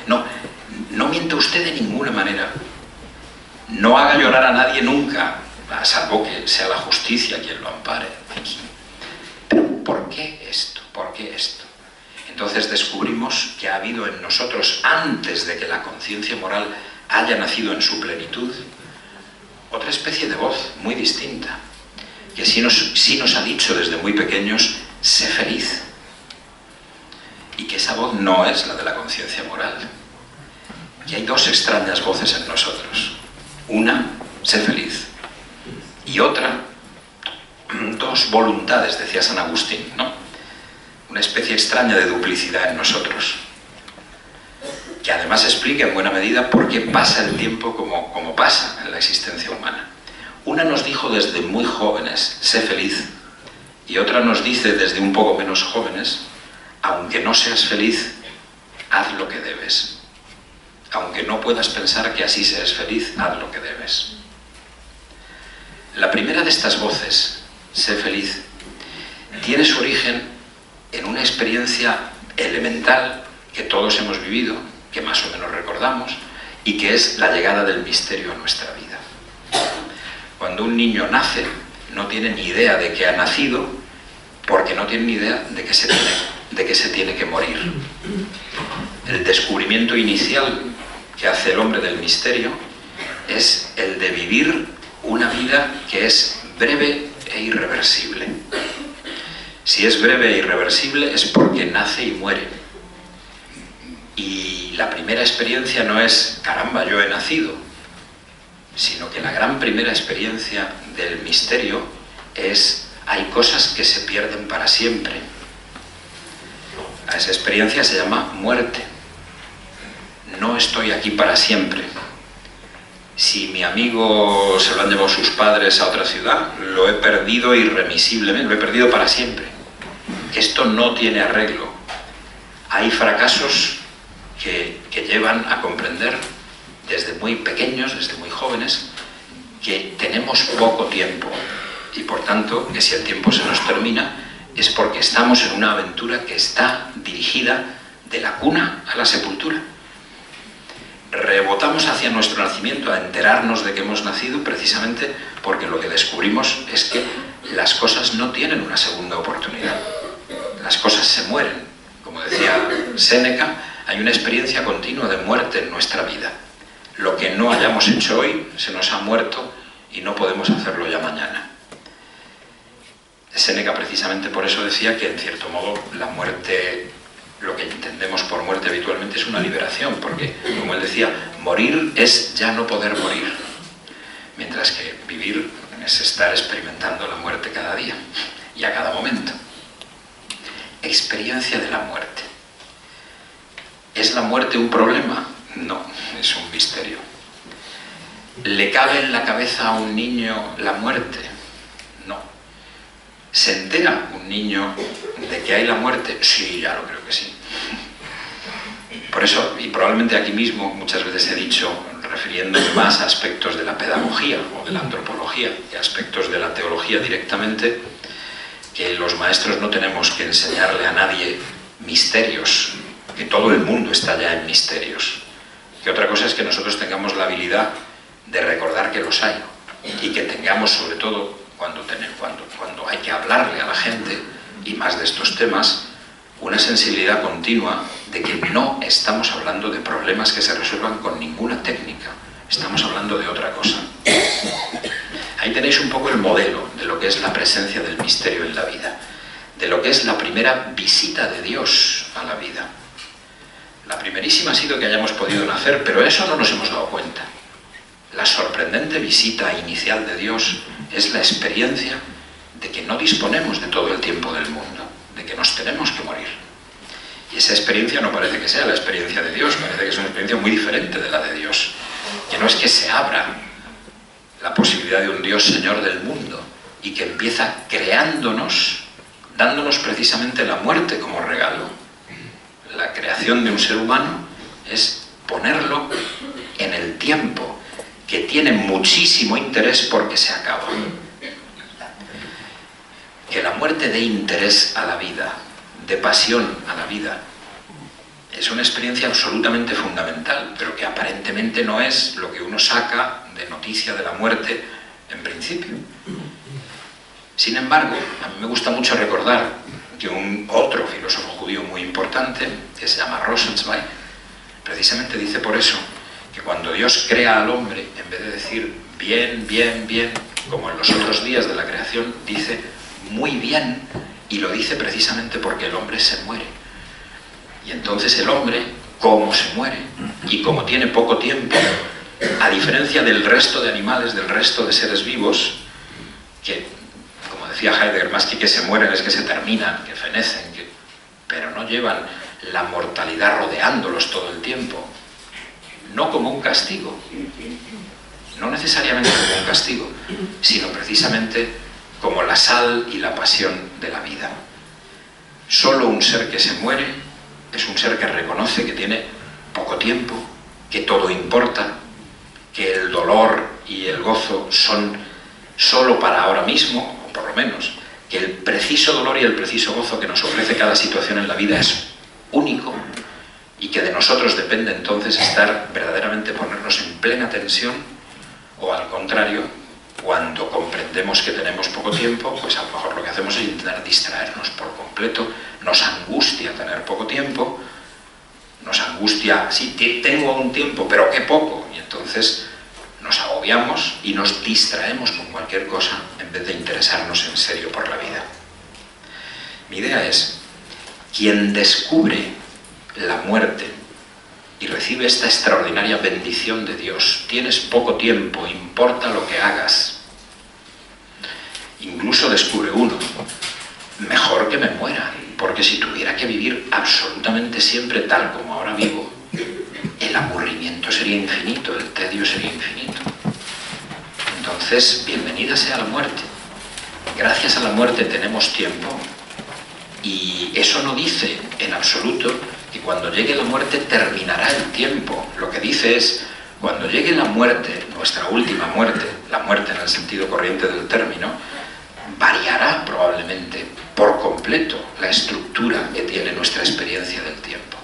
No mienta usted de ninguna manera, no haga llorar a nadie nunca, salvo que sea la justicia quien lo ampare. Pero ¿por qué esto? ¿Por qué esto? Entonces descubrimos que ha habido en nosotros, antes de que la conciencia moral haya nacido en su plenitud, otra especie de voz muy distinta, que sí nos ha dicho desde muy pequeños, sé feliz. Y que esa voz no es la de la conciencia moral. Y hay dos extrañas voces en nosotros. Una, sé feliz. Y otra, dos voluntades, decía San Agustín, ¿no? Una especie extraña de duplicidad en nosotros, que además explica en buena medida por qué pasa el tiempo como pasa en la existencia humana. Una nos dijo desde muy jóvenes, sé feliz, y otra nos dice desde un poco menos jóvenes, aunque no seas feliz, haz lo que debes. Aunque no puedas pensar que así seas feliz, haz lo que debes. La primera de estas voces, sé feliz, tiene su origen en una experiencia elemental que todos hemos vivido, que más o menos recordamos, y que es la llegada del misterio a nuestra vida. Cuando un niño nace, no tiene ni idea de que ha nacido, porque no tiene ni idea de que se tiene que morir. El descubrimiento inicial que hace el hombre del misterio es el de vivir una vida que es breve e irreversible. Si es breve e irreversible es porque nace y muere. Y la primera experiencia no es, caramba, yo he nacido, sino que la gran primera experiencia del misterio es, hay cosas que se pierden para siempre. A esa experiencia se llama muerte. No estoy aquí para siempre. Si mi amigo se lo han llevado sus padres a otra ciudad, lo he perdido irremisiblemente, lo he perdido para siempre. Esto no tiene arreglo. Hay fracasos que llevan a comprender desde muy pequeños, desde muy jóvenes, que tenemos poco tiempo y por tanto que si el tiempo se nos termina es porque estamos en una aventura que está dirigida de la cuna a la sepultura. Rebotamos hacia nuestro nacimiento a enterarnos de que hemos nacido precisamente porque lo que descubrimos es que las cosas no tienen una segunda oportunidad. Las cosas se mueren. Como decía Séneca, hay una experiencia continua de muerte en nuestra vida. Lo que no hayamos hecho hoy se nos ha muerto y no podemos hacerlo ya mañana. Séneca precisamente por eso decía que en cierto modo la muerte, lo que entendemos por muerte habitualmente es una liberación, porque como él decía, morir es ya no poder morir, mientras que vivir es estar experimentando la muerte cada día y a cada momento. Experiencia de la muerte. ¿Es la muerte un problema? No, es un misterio. ¿Le cabe en la cabeza a un niño la muerte? No. ¿Se entera un niño de que hay la muerte? Sí, ya lo creo que sí. Por eso, y probablemente aquí mismo muchas veces he dicho, refiriéndome más a aspectos de la pedagogía o de la antropología que a aspectos de la teología directamente, que los maestros no tenemos que enseñarle a nadie misterios, que todo el mundo está ya en misterios. Que otra cosa es que nosotros tengamos la habilidad de recordar que los hay y que tengamos, sobre todo cuando hay que hablarle a la gente y más de estos temas, una sensibilidad continua de que no estamos hablando de problemas que se resuelvan con ninguna técnica, estamos hablando de otra cosa. Ahí tenéis un poco el modelo de lo que es la presencia del misterio en la vida, de lo que es la primera visita de Dios a la vida. La primerísima ha sido que hayamos podido nacer, pero eso no nos hemos dado cuenta. La sorprendente visita inicial de Dios es la experiencia de que no disponemos de todo el tiempo del mundo, de que nos tenemos que morir. Y esa experiencia no parece que sea la experiencia de Dios, parece que es una experiencia muy diferente de la de Dios. Que no es que se abra la posibilidad de un Dios Señor del mundo y que empieza creándonos, dándonos precisamente la muerte como regalo. La creación de un ser humano es ponerlo en el tiempo, que tiene muchísimo interés porque se acaba. Que la muerte dé interés a la vida, de pasión a la vida, es una experiencia absolutamente fundamental, pero que aparentemente no es lo que uno saca de noticia de la muerte en principio. Sin embargo, a mí me gusta mucho recordar que otro filósofo judío muy importante, que se llama Rosenzweig, precisamente dice por eso, que cuando Dios crea al hombre, en vez de decir bien, bien, bien, como en los otros días de la creación, dice muy bien, y lo dice precisamente porque el hombre se muere. Y entonces el hombre, como se muere, y como tiene poco tiempo, a diferencia del resto de animales, del resto de seres vivos, que, como decía Heidegger, más que se mueren es que se terminan, que fenecen, pero no llevan la mortalidad rodeándolos todo el tiempo, no como un castigo, no necesariamente como un castigo, sino precisamente como la sal y la pasión de la vida. Solo un ser que se muere es un ser que reconoce que tiene poco tiempo, que todo importa, que el dolor y el gozo son solo para ahora mismo, o por lo menos, que el preciso dolor y el preciso gozo que nos ofrece cada situación en la vida es único, y que de nosotros depende entonces estar verdaderamente, ponernos en plena tensión, o al contrario, cuando comprendemos que tenemos poco tiempo, pues a lo mejor lo que hacemos es intentar distraernos por completo. Nos angustia tener poco tiempo, nos angustia, sí, tengo un tiempo, pero qué poco, y entonces nos agobiamos y nos distraemos con cualquier cosa en vez de interesarnos en serio por la vida. Mi idea es, quien descubre la muerte y recibe esta extraordinaria bendición de Dios, tienes poco tiempo, importa lo que hagas. Incluso descubre uno, mejor que me muera, porque si tuviera que vivir absolutamente siempre tal como ahora vivo, el aburrimiento sería infinito, el tedio sería infinito. Entonces, bienvenida sea la muerte. Gracias a la muerte tenemos tiempo, y eso no dice en absoluto que cuando llegue la muerte terminará el tiempo. Lo que dice es, cuando llegue la muerte, nuestra última muerte, la muerte en el sentido corriente del término, variará probablemente por completo la estructura que tiene nuestra experiencia del tiempo.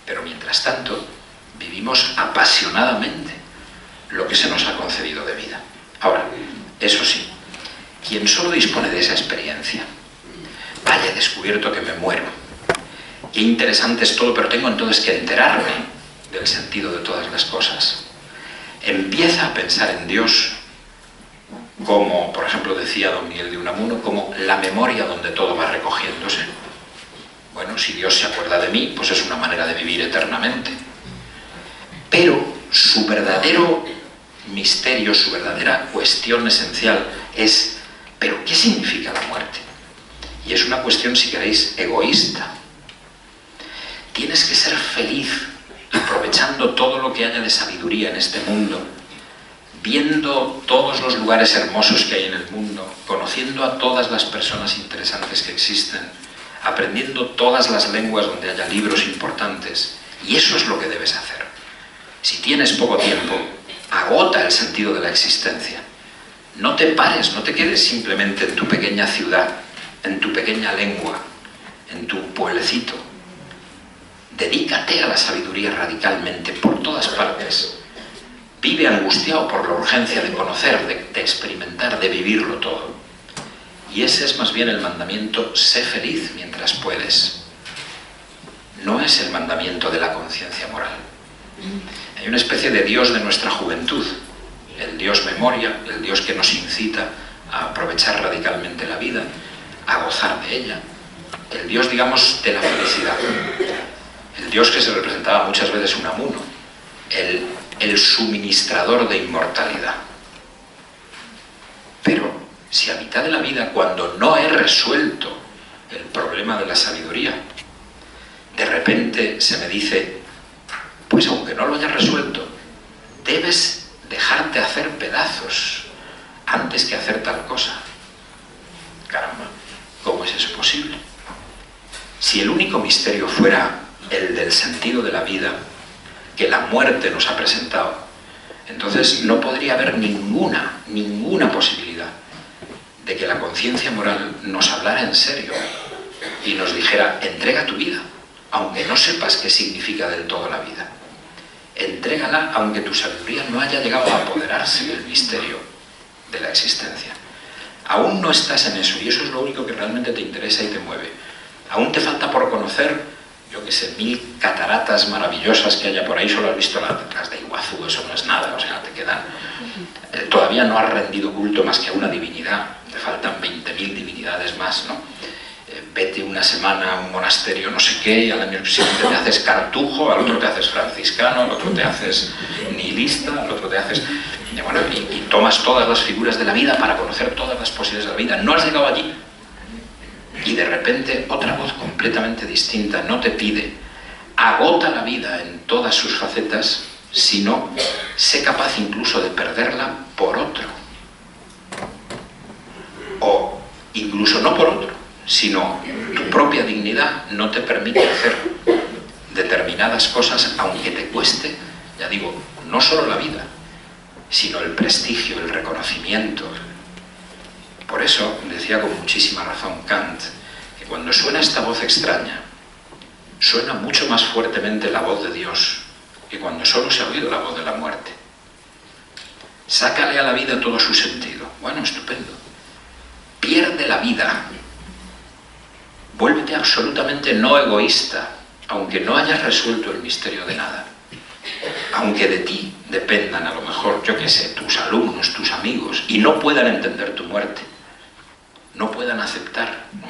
Pero mientras tanto, vivimos apasionadamente lo que se nos ha concedido de vida. Ahora, eso sí, quien solo dispone de esa experiencia, vaya, he descubierto que me muero, qué interesante es todo, pero tengo entonces que enterarme del sentido de todas las cosas. Empieza a pensar en Dios como, por ejemplo, decía don Miguel de Unamuno, como la memoria donde todo va recogiéndose. Bueno, si Dios se acuerda de mí, pues es una manera de vivir eternamente. Pero su verdadero misterio, su verdadera cuestión esencial es: ¿pero qué significa la muerte? Y es una cuestión, si queréis, egoísta. Tienes que ser feliz aprovechando todo lo que haya de sabiduría en este mundo, viendo todos los lugares hermosos que hay en el mundo, conociendo a todas las personas interesantes que existen, aprendiendo todas las lenguas donde haya libros importantes. Y eso es lo que debes hacer. Si tienes poco tiempo, agota el sentido de la existencia. No te pares, no te quedes simplemente en tu pequeña ciudad, en tu pequeña lengua, en tu pueblecito. Dedícate a la sabiduría radicalmente por todas partes. Vive angustiado por la urgencia de conocer, de experimentar, de vivirlo todo. Y ese es más bien el mandamiento: sé feliz mientras puedes. No es el mandamiento de la conciencia moral. Hay una especie de Dios de nuestra juventud, el Dios memoria, el Dios que nos incita a aprovechar radicalmente la vida, a gozar de ella, el Dios, digamos, de la felicidad, el Dios que se representaba muchas veces Unamuno, el suministrador de inmortalidad. Pero si a mitad de la vida, cuando no he resuelto el problema de la sabiduría, de repente se me dice: pues aunque no lo hayas resuelto, debes dejarte hacer pedazos antes que hacer tal cosa. Caramba, ¿cómo es eso posible? Si el único misterio fuera el del sentido de la vida, que la muerte nos ha presentado, entonces no podría haber ninguna posibilidad de que la conciencia moral nos hablara en serio y nos dijera: entrega tu vida, aunque no sepas qué significa del todo la vida. Entrégala aunque tu sabiduría no haya llegado a apoderarse del misterio de la existencia. Aún no estás en eso, y eso es lo único que realmente te interesa y te mueve. Aún te falta por conocer, yo qué sé, 1000 cataratas maravillosas que haya por ahí. Solo has visto las de Iguazú, eso no es nada, o sea, te quedan... todavía no has rendido culto más que a una divinidad, te faltan 20.000 divinidades más, ¿no? Vete una semana a un monasterio no sé qué, y al año siguiente te haces cartujo, al otro te haces franciscano, al otro te haces nihilista, al otro te haces... Bueno, y tomas todas las figuras de la vida para conocer todas las posibilidades de la vida. No has llegado allí. Y de repente otra voz completamente distinta no te pide: agota la vida en todas sus facetas, sino sé capaz incluso de perderla por otro. O incluso no por otro, sino tu propia dignidad no te permite hacer determinadas cosas, aunque te cueste, ya digo, no solo la vida, sino el prestigio, el reconocimiento. Por eso decía con muchísima razón Kant que cuando suena esta voz extraña, suena mucho más fuertemente la voz de Dios que cuando solo se ha oído la voz de la muerte. Sácale a la vida todo su sentido. Bueno, estupendo. Pierde la vida. Vuélvete absolutamente no egoísta, aunque no hayas resuelto el misterio de nada. Aunque de ti dependan, a lo mejor, yo qué sé, tus alumnos, tus amigos, y no puedan entender tu muerte, no puedan aceptar, ¿no?,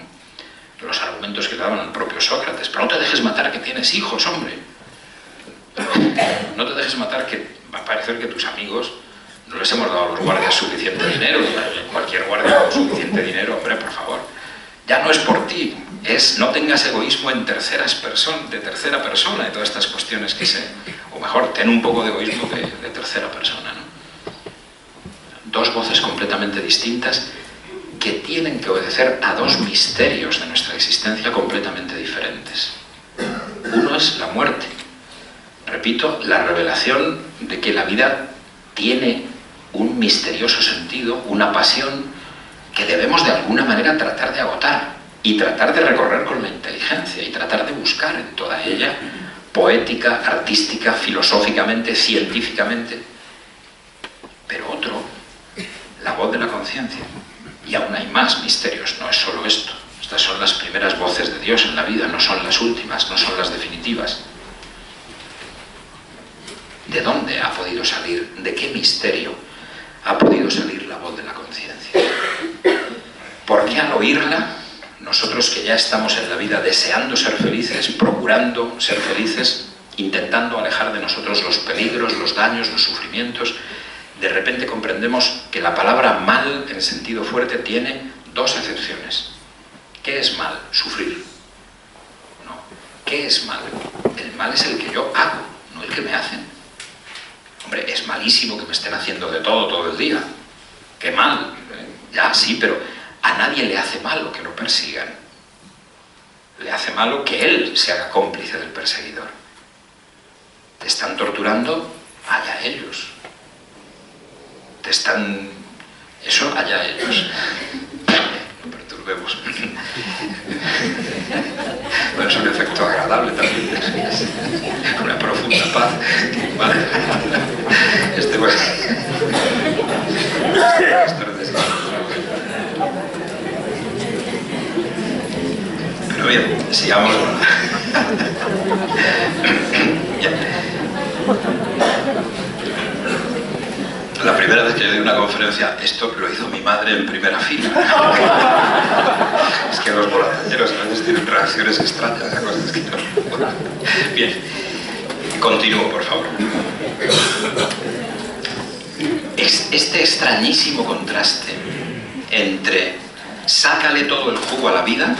los argumentos que le daban al propio Sócrates. Pero no te dejes matar, que tienes hijos, hombre. No te dejes matar, que va a parecer que tus amigos no les hemos dado a los guardias suficiente dinero. Cualquier guardia con suficiente dinero, hombre, por favor. Ya no es por ti, es no tengas egoísmo en tercera persona y todas estas cuestiones que o mejor, ten un poco de egoísmo de tercera persona, ¿no? Dos voces completamente distintas que tienen que obedecer a dos misterios de nuestra existencia completamente diferentes. Uno es la muerte. Repito, la revelación de que la vida tiene un misterioso sentido, una pasión que debemos de alguna manera tratar de agotar y tratar de recorrer con la inteligencia y tratar de buscar en toda ella, poética, artística, filosóficamente, científicamente. Pero otro, la voz de la conciencia. Y aún hay más misterios, no es solo esto. Estas son las primeras voces de Dios en la vida, no son las últimas, no son las definitivas. ¿De dónde ha podido salir, de qué misterio ha podido salir la voz de la conciencia? Porque al oírla, nosotros que ya estamos en la vida deseando ser felices, procurando ser felices, intentando alejar de nosotros los peligros, los daños, los sufrimientos, de repente comprendemos que la palabra mal, en sentido fuerte, tiene dos acepciones. ¿Qué es mal? Sufrir. No. ¿Qué es mal? El mal es el que yo hago, no el que me hacen. Hombre, es malísimo que me estén haciendo de todo el día. ¡Qué mal! Ya, sí, pero a nadie le hace malo que lo persigan. Le hace malo que él se haga cómplice del perseguidor. Te están torturando, allá ellos. Te están... eso, allá ellos. No perturbemos. Bueno, es un efecto agradable también. Una profunda paz. ¿Vale? Bueno. Pero bien, sigamos. Bien. La primera vez que yo di una conferencia, esto lo hizo mi madre en primera fila. Es que los bolatañeros a veces tienen reacciones extrañas a cosas que no. Bien, continúo, por favor. Este extrañísimo contraste entre sácale todo el jugo a la vida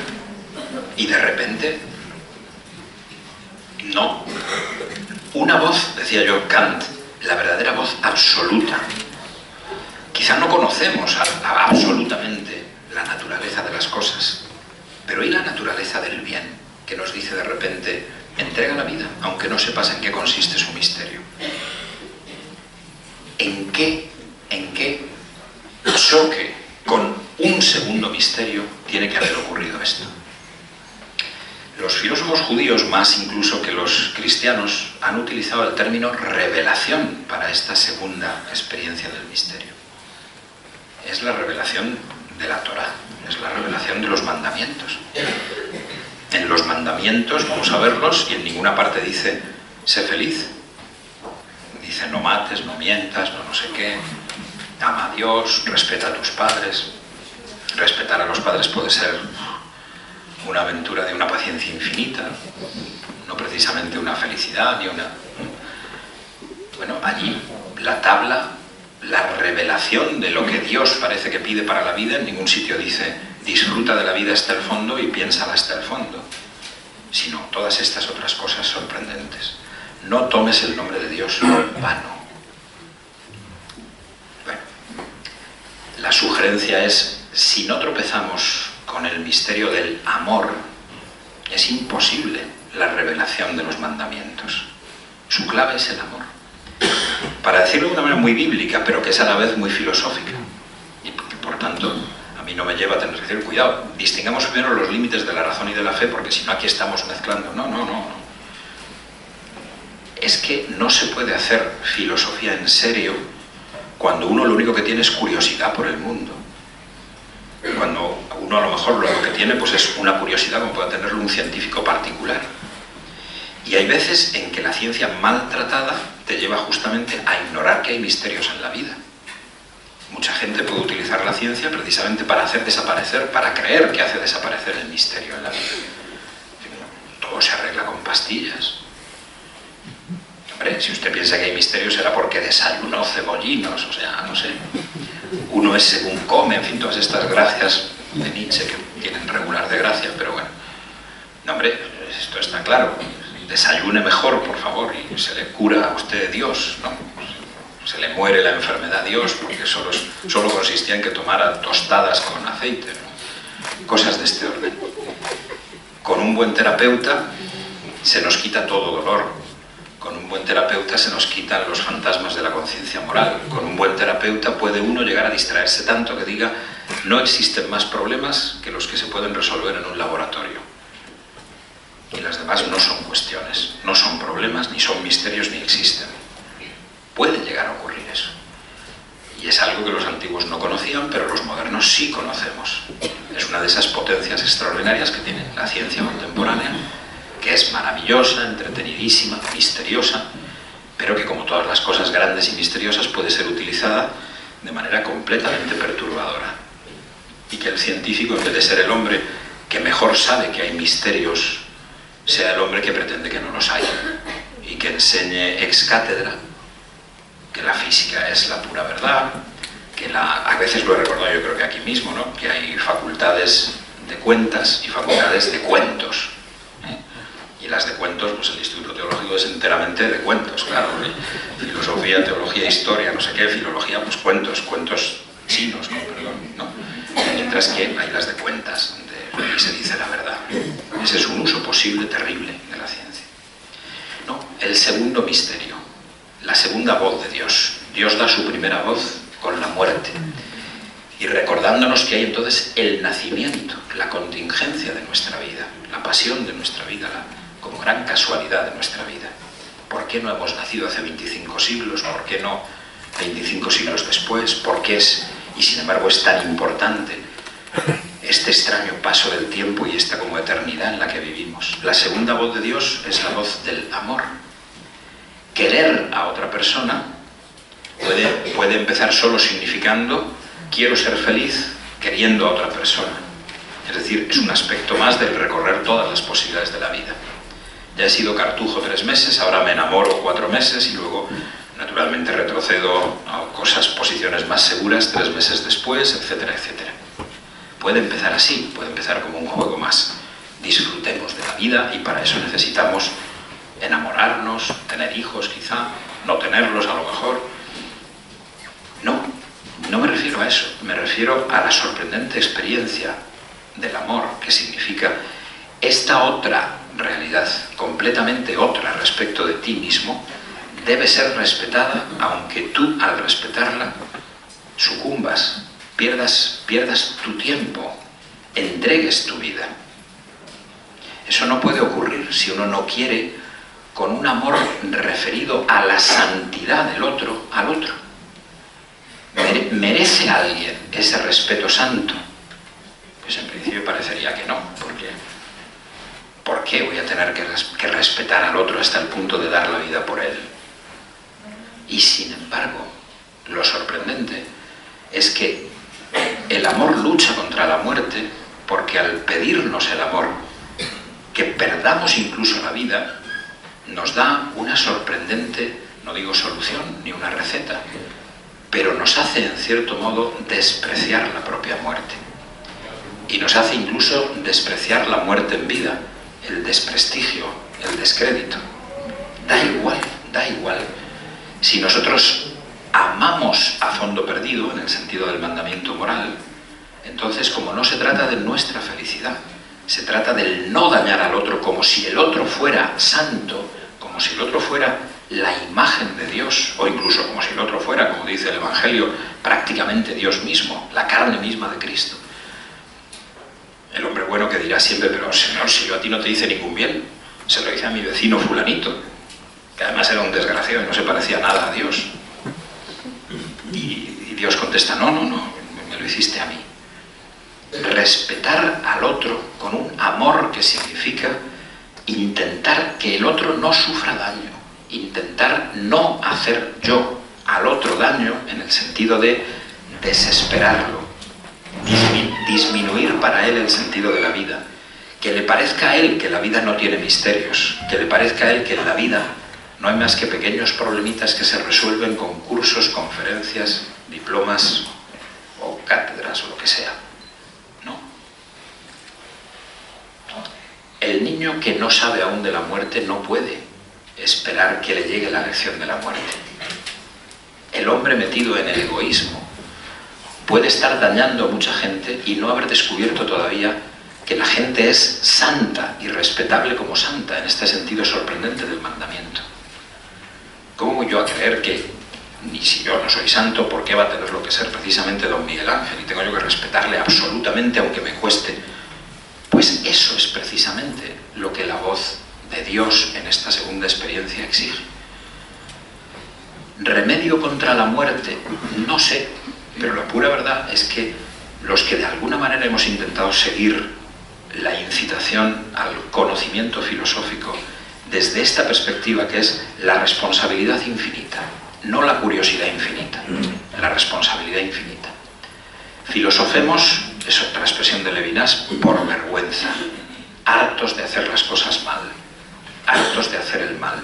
y de repente no. Una voz, decía yo, Kant, la verdadera voz absoluta. Quizá no conocemos absolutamente la naturaleza de las cosas, pero ¿y la naturaleza del bien? Que nos dice de repente, entrega la vida, aunque no sepas en qué consiste su misterio. ¿En qué choque con un segundo misterio tiene que haber ocurrido esto? Los filósofos judíos, más incluso que los cristianos, han utilizado el término revelación para esta segunda experiencia del misterio. Es la revelación de la Torá, es la revelación de los mandamientos. En los mandamientos, vamos a verlos, y en ninguna parte dice, sé feliz. Dice, no mates, no mientas, no sé qué, ama a Dios, respeta a tus padres. Respetar a los padres puede ser una aventura de una paciencia infinita, no precisamente una felicidad ni una... Bueno, allí la tabla, la revelación de lo que Dios parece que pide para la vida, en ningún sitio dice disfruta de la vida hasta el fondo y piénsala hasta el fondo, sino todas estas otras cosas sorprendentes. No tomes el nombre de Dios en vano. Bueno, la sugerencia es, si no tropezamos con el misterio del amor, es imposible la revelación de los mandamientos. Su clave es el amor. Para decirlo de una manera muy bíblica, pero que es a la vez muy filosófica. Y por tanto, a mí no me lleva a tener que decir, cuidado, distingamos primero los límites de la razón y de la fe, porque si no aquí estamos mezclando. No. Es que no se puede hacer filosofía en serio cuando uno lo único que tiene es curiosidad por el mundo. Cuando uno a lo mejor lo que tiene pues es una curiosidad como puede tenerlo un científico particular. Y hay veces en que la ciencia maltratada te lleva justamente a ignorar que hay misterios en la vida. Mucha gente puede utilizar la ciencia precisamente para hacer desaparecer, para creer que hace desaparecer el misterio en la vida. Todo se arregla con pastillas. Hombre, si usted piensa que hay misterios será porque desayunó cebollinos, o sea, no sé. Uno es según come, en fin, todas estas gracias de Nietzsche que tienen regular de gracia, pero bueno. No, hombre, esto está claro. Desayune mejor, por favor, y se le cura a usted Dios, ¿no? Se le muere la enfermedad a Dios porque solo consistía en que tomara tostadas con aceite, ¿no? Cosas de este orden. Con un buen terapeuta se nos quita todo dolor. Con un buen terapeuta se nos quitan los fantasmas de la conciencia moral. Con un buen terapeuta puede uno llegar a distraerse tanto que diga no existen más problemas que los que se pueden resolver en un laboratorio. Y las demás no son cuestiones, no son problemas, ni son misterios, ni existen. Puede llegar a ocurrir eso. Y es algo que los antiguos no conocían, pero los modernos sí conocemos. Es una de esas potencias extraordinarias que tiene la ciencia contemporánea, que es maravillosa, entretenidísima, misteriosa, pero que como todas las cosas grandes y misteriosas puede ser utilizada de manera completamente perturbadora. Y que el científico, en vez de ser el hombre que mejor sabe que hay misterios, sea el hombre que pretende que no los hay y que enseñe ex cátedra que la física es la pura verdad, que a veces lo he recordado yo creo que aquí mismo, ¿no? Que hay facultades de cuentas y facultades de cuentos. Y las de cuentos, pues el Instituto Teológico es enteramente de cuentos, claro. Filosofía, teología, historia, no sé qué, filología, pues cuentos chinos, con perdón, ¿no? Mientras que hay las de cuentas, donde aquí se dice la verdad. Ese es un uso posible terrible de la ciencia. No, el segundo misterio, la segunda voz de Dios. Dios da su primera voz con la muerte. Y recordándonos que hay entonces el nacimiento, la contingencia de nuestra vida, la pasión de nuestra vida, como gran casualidad de nuestra vida. ¿Por qué no hemos nacido hace 25 siglos? ¿Por qué no 25 siglos después? ¿Por qué es, y sin embargo es tan importante, este extraño paso del tiempo y esta como eternidad en la que vivimos? La segunda voz de Dios es la voz del amor. Querer a otra persona puede empezar solo significando quiero ser feliz queriendo a otra persona. Es decir, es un aspecto más del recorrer todas las posibilidades de la vida. Ya he sido cartujo 3 meses, ahora me enamoro 4 meses y luego naturalmente retrocedo a posiciones más seguras 3 meses después, etcétera, etcétera. Puede empezar así, puede empezar como un juego más. Disfrutemos de la vida y para eso necesitamos enamorarnos, tener hijos quizá, no tenerlos a lo mejor. No me refiero a eso, me refiero a la sorprendente experiencia del amor, que significa esta otra realidad, completamente otra respecto de ti mismo, debe ser respetada, aunque tú al respetarla sucumbas, pierdas tu tiempo, entregues tu vida. Eso no puede ocurrir si uno no quiere con un amor referido a la santidad del otro, al otro. ¿Merece alguien ese respeto santo? Pues en principio parecería que no, porque ¿por qué voy a tener que respetar al otro hasta el punto de dar la vida por él? Y sin embargo, lo sorprendente es que el amor lucha contra la muerte, porque al pedirnos el amor, que perdamos incluso la vida, nos da una sorprendente, no digo solución ni una receta, pero nos hace en cierto modo despreciar la propia muerte. Y nos hace incluso despreciar la muerte en vida, el desprestigio, el descrédito. Da igual. Si nosotros amamos a fondo perdido, en el sentido del mandamiento moral, entonces como no se trata de nuestra felicidad, se trata del no dañar al otro, como si el otro fuera santo, como si el otro fuera la imagen de Dios, o incluso como si el otro fuera, como dice el Evangelio, prácticamente Dios mismo, la carne misma de Cristo. El hombre bueno que dirá siempre, pero Señor, si yo a ti no te hice ningún bien, se lo hice a mi vecino fulanito, que además era un desgraciado y no se parecía nada a Dios. Y Dios contesta, no, me lo hiciste a mí. Respetar al otro con un amor que significa intentar que el otro no sufra daño, intentar no hacer yo al otro daño en el sentido de desesperarlo, disminuir para él el sentido de la vida, que le parezca a él que la vida no tiene misterios, que le parezca a él que en la vida no hay más que pequeños problemitas que se resuelven con cursos, conferencias, diplomas o cátedras o lo que sea. No. El niño que no sabe aún de la muerte no puede esperar que le llegue la lección de la muerte. El hombre metido en el egoísmo puede estar dañando a mucha gente y no haber descubierto todavía que la gente es santa y respetable como santa, en este sentido sorprendente del mandamiento. ¿Cómo voy yo a creer que, ni si yo no soy santo, por qué va a tenerlo que ser precisamente don Miguel Ángel y tengo yo que respetarle absolutamente aunque me cueste? Pues eso es precisamente lo que la voz de Dios en esta segunda experiencia exige. Remedio contra la muerte, no sé, pero la pura verdad es que los que de alguna manera hemos intentado seguir la incitación al conocimiento filosófico desde esta perspectiva que es la responsabilidad infinita, no la curiosidad infinita, la responsabilidad infinita. Filosofemos, es otra expresión de Levinas, por vergüenza, hartos de hacer las cosas mal, hartos de hacer el mal,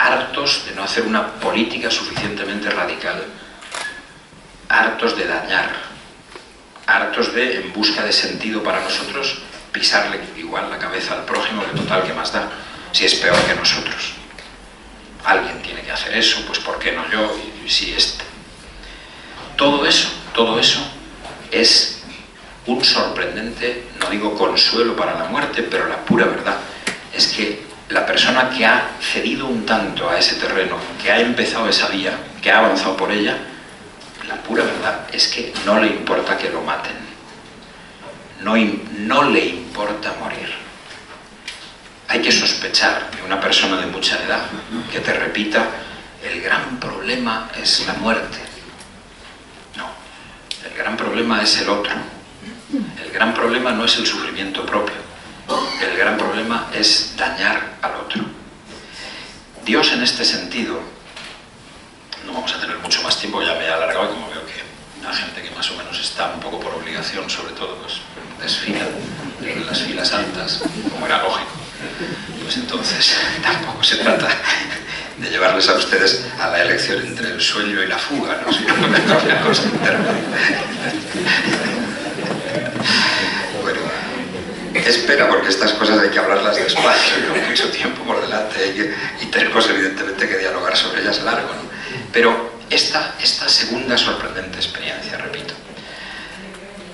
hartos de no hacer una política suficientemente radical, hartos de dañar, hartos de, en busca de sentido para nosotros, pisarle igual la cabeza al prójimo, que total, ¿qué más da? Si es peor que nosotros. Alguien tiene que hacer eso, pues ¿por qué no yo? Y si este. Todo eso es un sorprendente, no digo consuelo para la muerte, pero la pura verdad es que la persona que ha cedido un tanto a ese terreno, que ha empezado esa vía, que ha avanzado por ella, la pura verdad es que no le importa que lo maten, no le importa morir. Hay que sospechar de una persona de mucha edad que te repita: el gran problema es la muerte. No, el gran problema es el otro. El gran problema no es el sufrimiento propio. El gran problema es dañar al otro. Dios, en este sentido, no vamos a tener mucho más tiempo, ya me he alargado, y como veo que la gente que más o menos está un poco por obligación, sobre todo, pues desfila en las filas altas, como era lógico, pues entonces tampoco se trata de llevarles a ustedes a la elección entre el sueño y la fuga, ¿no? Sino una cosa intermedia. Bueno, espera, porque estas cosas hay que hablarlas despacio y con mucho tiempo por delante, y tenemos evidentemente que dialogar sobre ellas largo, ¿no? Pero esta segunda sorprendente experiencia, repito,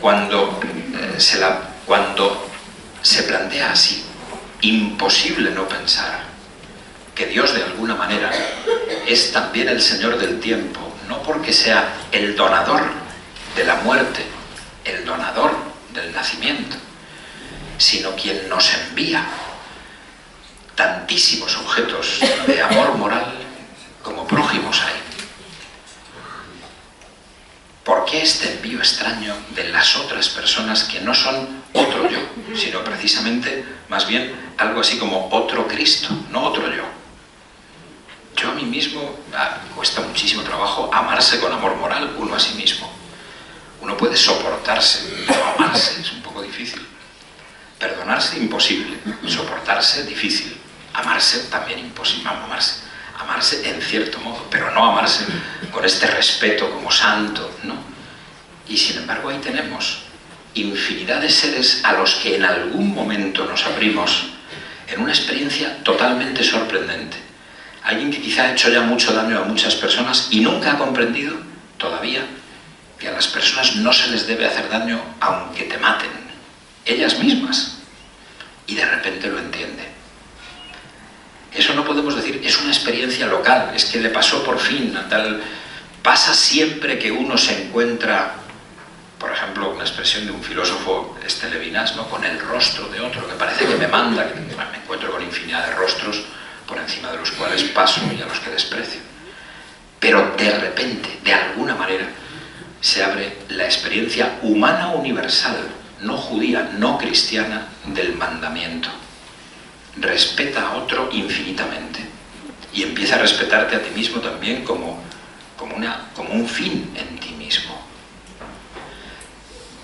cuando se plantea así, imposible no pensar que Dios, de alguna manera, es también el Señor del tiempo, no porque sea el donador de la muerte, el donador del nacimiento, sino quien nos envía tantísimos objetos de amor moral como prójimos hay. ¿Por qué este envío extraño de las otras personas que no son otro yo, sino precisamente, más bien, algo así como otro Cristo, no otro yo? Yo a mí mismo, cuesta muchísimo trabajo amarse con amor moral, uno a sí mismo. Uno puede soportarse, pero amarse es un poco difícil. Perdonarse, imposible. Soportarse, difícil. Amarse, también imposible. Amarse en cierto modo, pero no amarse con este respeto como santo, ¿no? Y sin embargo ahí tenemos infinidad de seres a los que en algún momento nos abrimos en una experiencia totalmente sorprendente. Alguien que quizá ha hecho ya mucho daño a muchas personas y nunca ha comprendido todavía que a las personas no se les debe hacer daño aunque te maten, ellas mismas, y de repente lo entiende. Eso no podemos decir, es una experiencia local, es que le pasó por fin a tal. Pasa siempre que uno se encuentra, por ejemplo, una expresión de un filósofo, Levinas, ¿no?, con el rostro de otro, que parece que me manda, que me encuentro con infinidad de rostros por encima de los cuales paso y a los que desprecio. Pero de repente, de alguna manera, se abre la experiencia humana universal, no judía, no cristiana, del mandamiento. Respeta a otro infinitamente y empieza a respetarte a ti mismo también como un fin en ti mismo.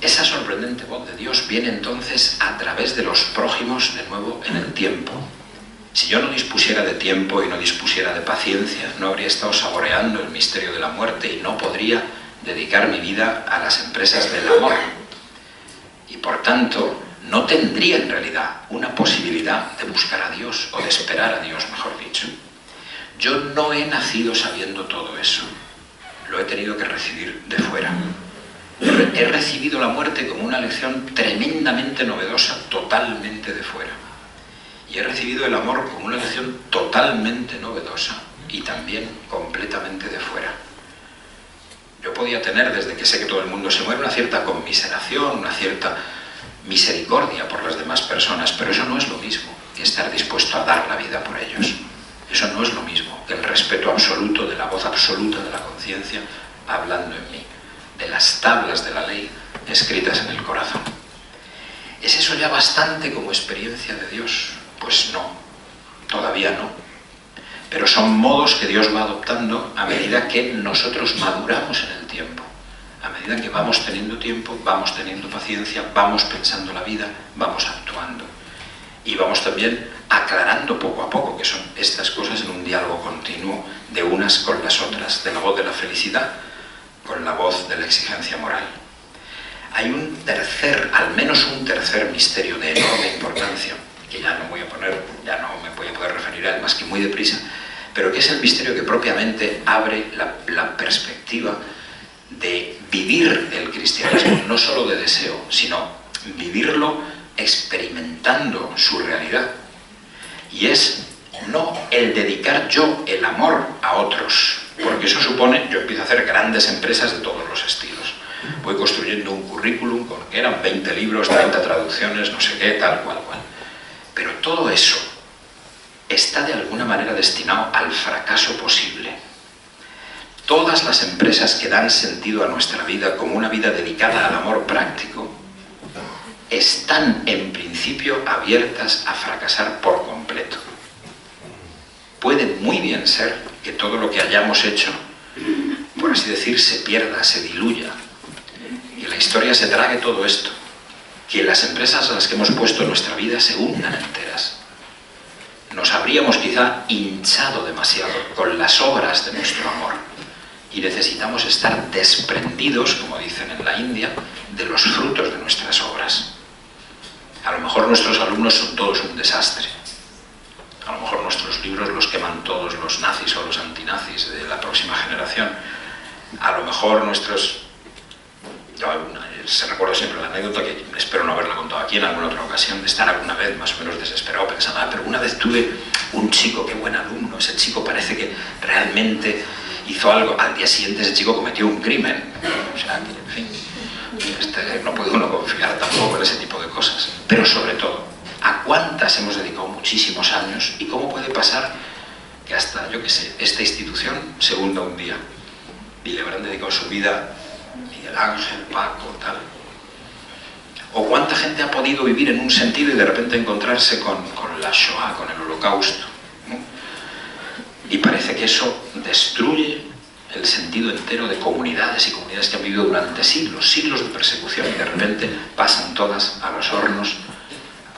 Esa sorprendente voz de Dios viene entonces a través de los prójimos de nuevo en el tiempo. Si yo no dispusiera de tiempo y no dispusiera de paciencia, no habría estado saboreando el misterio de la muerte y no podría dedicar mi vida a las empresas del amor. Y por tanto, no tendría en realidad una posibilidad de buscar a Dios, o de esperar a Dios, mejor dicho. Yo no he nacido sabiendo todo eso. Lo he tenido que recibir de fuera. He recibido la muerte como una lección tremendamente novedosa, totalmente de fuera. Y he recibido el amor como una lección totalmente novedosa y también completamente de fuera. Yo podía tener, desde que sé que todo el mundo se muere, una cierta conmiseración, una cierta misericordia por las demás personas, pero eso no es lo mismo que estar dispuesto a dar la vida por ellos. Eso no es lo mismo que el respeto absoluto de la voz absoluta de la conciencia hablando en mí, de las tablas de la ley escritas en el corazón. ¿Es eso ya bastante como experiencia de Dios? Pues no, todavía no. Pero son modos que Dios va adoptando a medida que nosotros maduramos en el tiempo. A medida que vamos teniendo tiempo, vamos teniendo paciencia, vamos pensando la vida, vamos actuando. Y vamos también aclarando poco a poco que son estas cosas en un diálogo continuo de unas con las otras, de la voz de la felicidad con la voz de la exigencia moral. Hay un tercer, al menos un tercer misterio de enorme importancia, que ya no me voy a poder referir a él más que muy deprisa, pero que es el misterio que propiamente abre la perspectiva de vivir el cristianismo, no solo de deseo, sino vivirlo experimentando su realidad. Y es no el dedicar yo el amor a otros, porque eso supone, yo empiezo a hacer grandes empresas de todos los estilos. Voy construyendo un currículum con que eran 20 libros, 30 traducciones, no sé qué, tal cual. Pero todo eso está de alguna manera destinado al fracaso posible. Todas las empresas que dan sentido a nuestra vida como una vida dedicada al amor práctico están en principio abiertas a fracasar por completo. Puede muy bien ser que todo lo que hayamos hecho, por así decir, se pierda, se diluya, que la historia se trague todo esto, que las empresas a las que hemos puesto nuestra vida se hundan enteras. Nos habríamos quizá hinchado demasiado con las obras de nuestro amor y necesitamos estar desprendidos, como dicen en la India, de los frutos de nuestras obras. A lo mejor nuestros alumnos son todos un desastre. A lo mejor nuestros libros los queman todos los nazis o los antinazis de la próxima generación. A lo mejor nuestros... Se recuerda siempre la anécdota, que espero no haberla contado aquí en alguna otra ocasión, de estar alguna vez más o menos desesperado pensando, pero una vez tuve un chico, qué buen alumno, ese chico parece que realmente hizo algo, al día siguiente ese chico cometió un crimen. O sea, que, en fin, no puede uno confiar tampoco en ese tipo de cosas. Pero sobre todo, ¿a cuántas hemos dedicado muchísimos años? ¿Y cómo puede pasar que hasta, yo qué sé, esta institución se hunda un día y le habrán dedicado su vida Miguel Ángel, Paco, tal? ¿O cuánta gente ha podido vivir en un sentido y de repente encontrarse con la Shoah, con el Holocausto, ¿no? Y parece que eso destruye el sentido entero de comunidades y comunidades que han vivido durante siglos, siglos de persecución, y de repente pasan todas a los hornos,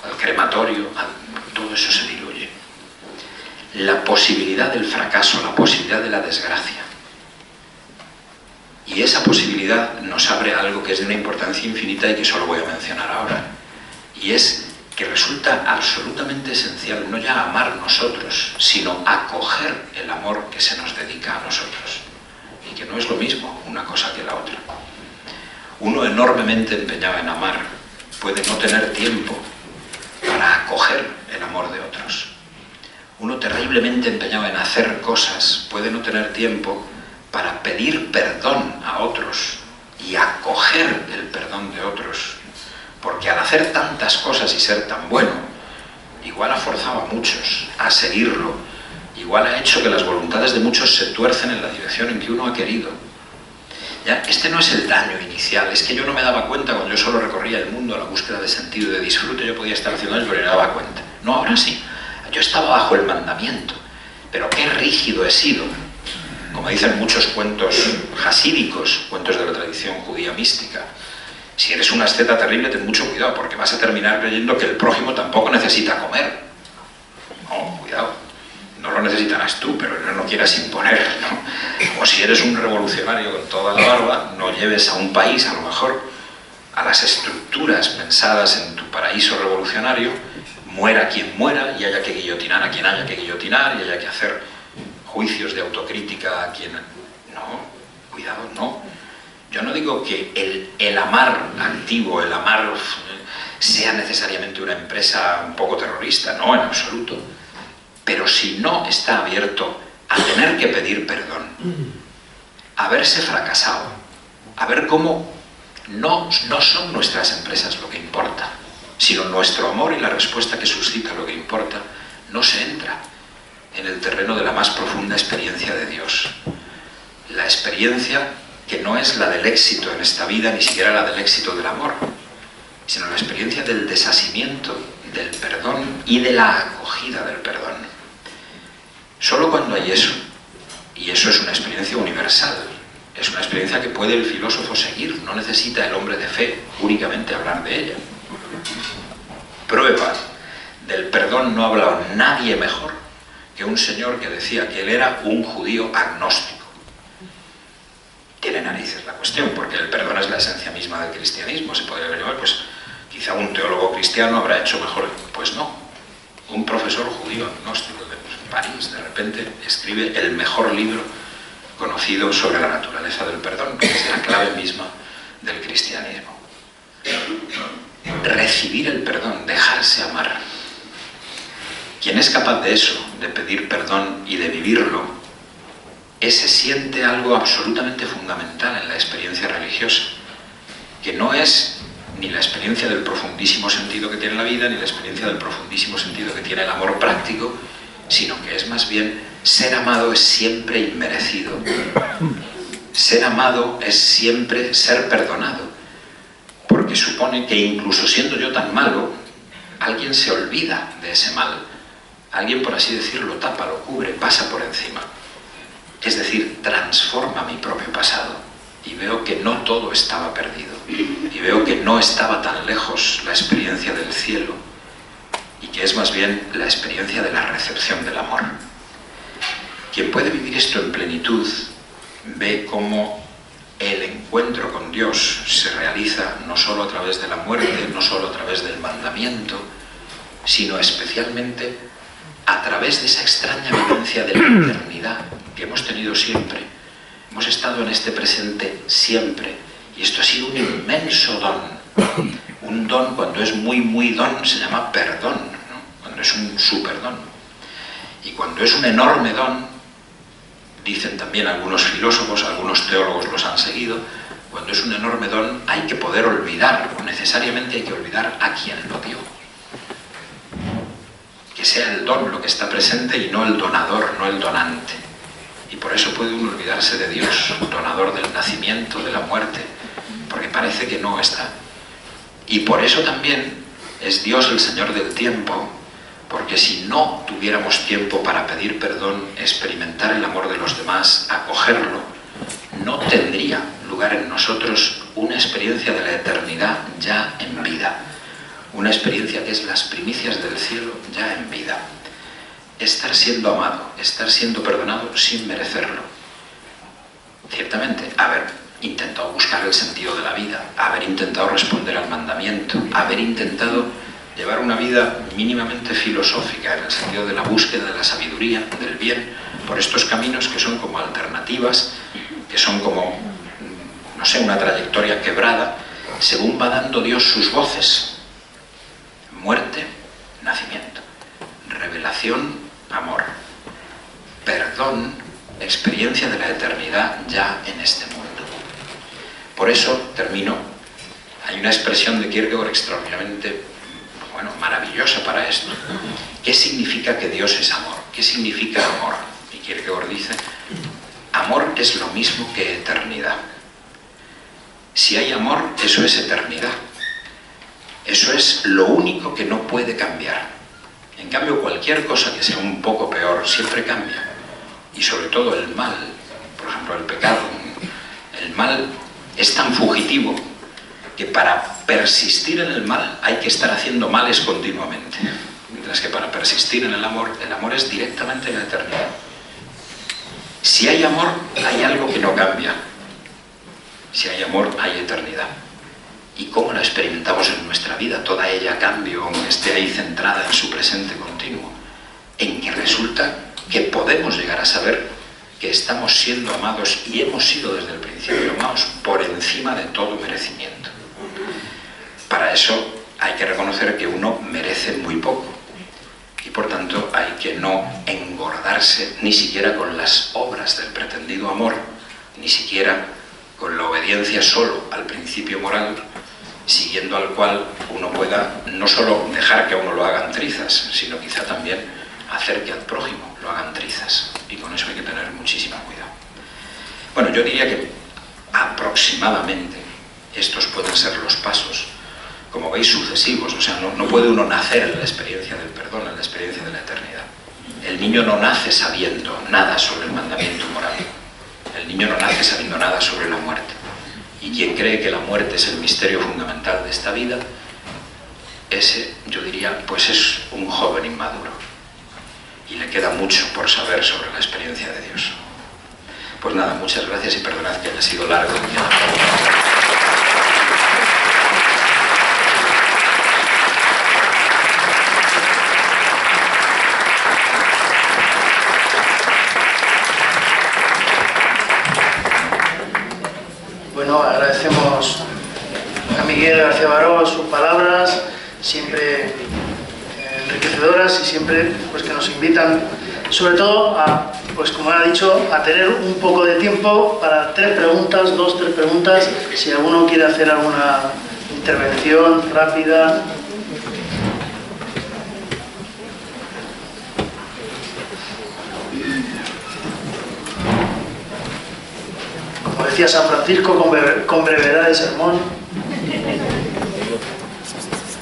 al crematorio, todo eso se diluye. La posibilidad del fracaso, la posibilidad de la desgracia. Y esa posibilidad nos abre algo que es de una importancia infinita y que solo voy a mencionar ahora. Y es que resulta absolutamente esencial no ya amar nosotros, sino acoger el amor que se nos dedica a nosotros. Y que no es lo mismo una cosa que la otra. Uno enormemente empeñado en amar puede no tener tiempo para acoger el amor de otros. Uno terriblemente empeñado en hacer cosas puede no tener tiempo para pedir perdón a otros y acoger el perdón de otros, porque al hacer tantas cosas y ser tan bueno, igual ha forzado a muchos a seguirlo, igual ha hecho que las voluntades de muchos se tuercen en la dirección en que uno ha querido. ¿Ya? Este no es el daño inicial, es que yo no me daba cuenta cuando yo solo recorría el mundo a la búsqueda de sentido y de disfrute, yo podía estar haciendo eso, pero no me daba cuenta. No, ahora sí, yo estaba bajo el mandamiento, pero qué rígido he sido. Como dicen muchos cuentos hasídicos, cuentos de la tradición judía mística, si eres un asceta terrible, ten mucho cuidado, porque vas a terminar creyendo que el prójimo tampoco necesita comer. No, cuidado, no lo necesitarás tú, pero no quieras imponer, ¿no? O si eres un revolucionario con toda la barba, no lleves a un país, a lo mejor, a las estructuras pensadas en tu paraíso revolucionario, muera quien muera y haya que guillotinar a quien haya que guillotinar y haya que hacer juicios de autocrítica a quien... No, cuidado, no. Yo no digo que el amar activo, el amar sea necesariamente una empresa un poco terrorista, no, en absoluto. Pero si no está abierto a tener que pedir perdón, a verse fracasado, a ver cómo no son nuestras empresas lo que importa, sino nuestro amor y la respuesta que suscita lo que importa, no se entra en el terreno de la más profunda experiencia de Dios. La experiencia que no es la del éxito en esta vida, ni siquiera la del éxito del amor, sino la experiencia del desasimiento, del perdón y de la acogida del perdón. Solo cuando hay eso, y eso es una experiencia universal, es una experiencia que puede el filósofo seguir, no necesita el hombre de fe únicamente hablar de ella. Prueba Del perdón no ha hablado nadie mejor que un señor que decía que él era un judío agnóstico. Tiene narices la cuestión, porque el perdón es la esencia misma del cristianismo. Se podría llamar, pues quizá un teólogo cristiano habrá hecho mejor. Pues no, un profesor judío agnóstico de París de repente escribe el mejor libro conocido sobre la naturaleza del perdón, que es la clave misma del cristianismo. Recibir el perdón, dejarse amar. Quien es capaz de eso, de pedir perdón y de vivirlo, ese siente algo absolutamente fundamental en la experiencia religiosa, que no es ni la experiencia del profundísimo sentido que tiene la vida, ni la experiencia del profundísimo sentido que tiene el amor práctico, sino que es más bien ser amado es siempre inmerecido. Ser amado es siempre ser perdonado, porque supone que incluso siendo yo tan malo, alguien se olvida de ese mal. Alguien, por así decirlo, tapa, lo cubre, pasa por encima. Es decir, transforma mi propio pasado y veo que no todo estaba perdido. Y veo que no estaba tan lejos la experiencia del cielo y que es más bien la experiencia de la recepción del amor. Quien puede vivir esto en plenitud ve cómo el encuentro con Dios se realiza no solo a través de la muerte, no solo a través del mandamiento, sino especialmente a través de esa extraña vivencia de la eternidad que hemos tenido siempre. Hemos estado en este presente siempre, y esto ha sido un inmenso don. Un don, cuando es muy, muy don, se llama perdón, ¿no? Cuando es un superdón. Y cuando es un enorme don, dicen también algunos filósofos, algunos teólogos los han seguido, cuando es un enorme don hay que poder olvidar, o necesariamente hay que olvidar a quien lo dio. Que sea el don lo que está presente y no el donador, no el donante. Y por eso puede uno olvidarse de Dios, donador del nacimiento, de la muerte, porque parece que no está. Y por eso también es Dios el Señor del tiempo, porque si no tuviéramos tiempo para pedir perdón, experimentar el amor de los demás, acogerlo, no tendría lugar en nosotros una experiencia de la eternidad ya en vida. Una experiencia que es las primicias del cielo ya en vida. Estar siendo amado, estar siendo perdonado sin merecerlo. Ciertamente, haber intentado buscar el sentido de la vida, haber intentado responder al mandamiento, haber intentado llevar una vida mínimamente filosófica en el sentido de la búsqueda de la sabiduría, del bien, por estos caminos que son como alternativas, que son como, no sé, una trayectoria quebrada, según va dando Dios sus voces. Muerte, nacimiento. Revelación, amor. Perdón, experiencia de la eternidad ya en este mundo. Por eso, termino, hay una expresión de Kierkegaard extraordinariamente, maravillosa para esto. ¿Qué significa que Dios es amor? ¿Qué significa amor? Y Kierkegaard dice, amor es lo mismo que eternidad. Si hay amor, eso es eternidad. Eso es lo único que no puede cambiar. En cambio, cualquier cosa que sea un poco peor siempre cambia. Y sobre todo el mal, por ejemplo el pecado. El mal es tan fugitivo que para persistir en el mal hay que estar haciendo males continuamente. Mientras que para persistir en el amor es directamente la eternidad. Si hay amor, hay algo que no cambia. Si hay amor, hay eternidad. ¿Y cómo la experimentamos en nuestra vida? Toda ella a cambio, aunque esté ahí centrada en su presente continuo. En que resulta que podemos llegar a saber que estamos siendo amados y hemos sido desde el principio amados por encima de todo merecimiento. Para eso hay que reconocer que uno merece muy poco y por tanto hay que no engordarse ni siquiera con las obras del pretendido amor, ni siquiera con la obediencia solo al principio moral, siguiendo al cual uno pueda no solo dejar que a uno lo hagan trizas, sino quizá también hacer que al prójimo lo hagan trizas. Y con eso hay que tener muchísimo cuidado. Bueno, yo diría que aproximadamente estos pueden ser los pasos, como veis, sucesivos. O sea, no puede uno nacer en la experiencia del perdón, en la experiencia de la eternidad. El niño no nace sabiendo nada sobre el mandamiento moral. El niño no nace sabiendo nada sobre la muerte. Y quien cree que la muerte es el misterio fundamental de esta vida, ese, yo diría, pues es un joven inmaduro y le queda mucho por saber sobre la experiencia de Dios. Pues nada, muchas gracias y perdonad que haya sido largo. Bueno, agradecemos a Miguel García Baró sus palabras, siempre enriquecedoras y siempre pues, que nos invitan, sobre todo a, pues como ha dicho, a tener un poco de tiempo para dos, tres preguntas, si alguno quiere hacer alguna intervención rápida. Como decía San Francisco, con brevedad de sermón.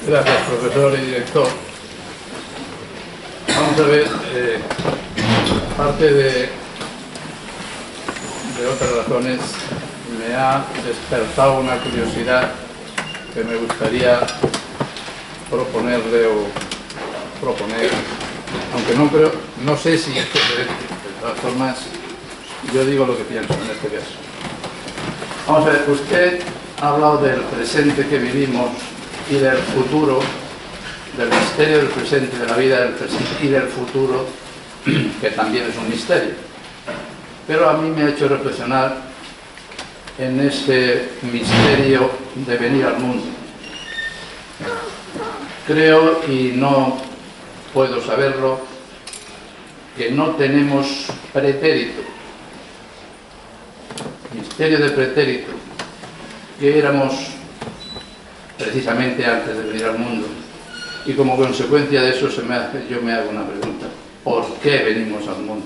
Gracias, profesor y director. Vamos a ver, aparte de otras razones, me ha despertado una curiosidad que me gustaría proponerle o proponer, aunque no sé si es procedente. De todas formas, yo digo lo que pienso en este caso. Vamos a ver, usted ha hablado del presente que vivimos y del futuro, del misterio del presente, de la vida del presente y del futuro, que también es un misterio. Pero a mí me ha hecho reflexionar en ese misterio de venir al mundo. Creo, y no puedo saberlo, que no tenemos pretérito. Misterio de pretérito, que éramos precisamente antes de venir al mundo. Y como consecuencia de eso yo me hago una pregunta: ¿por qué venimos al mundo?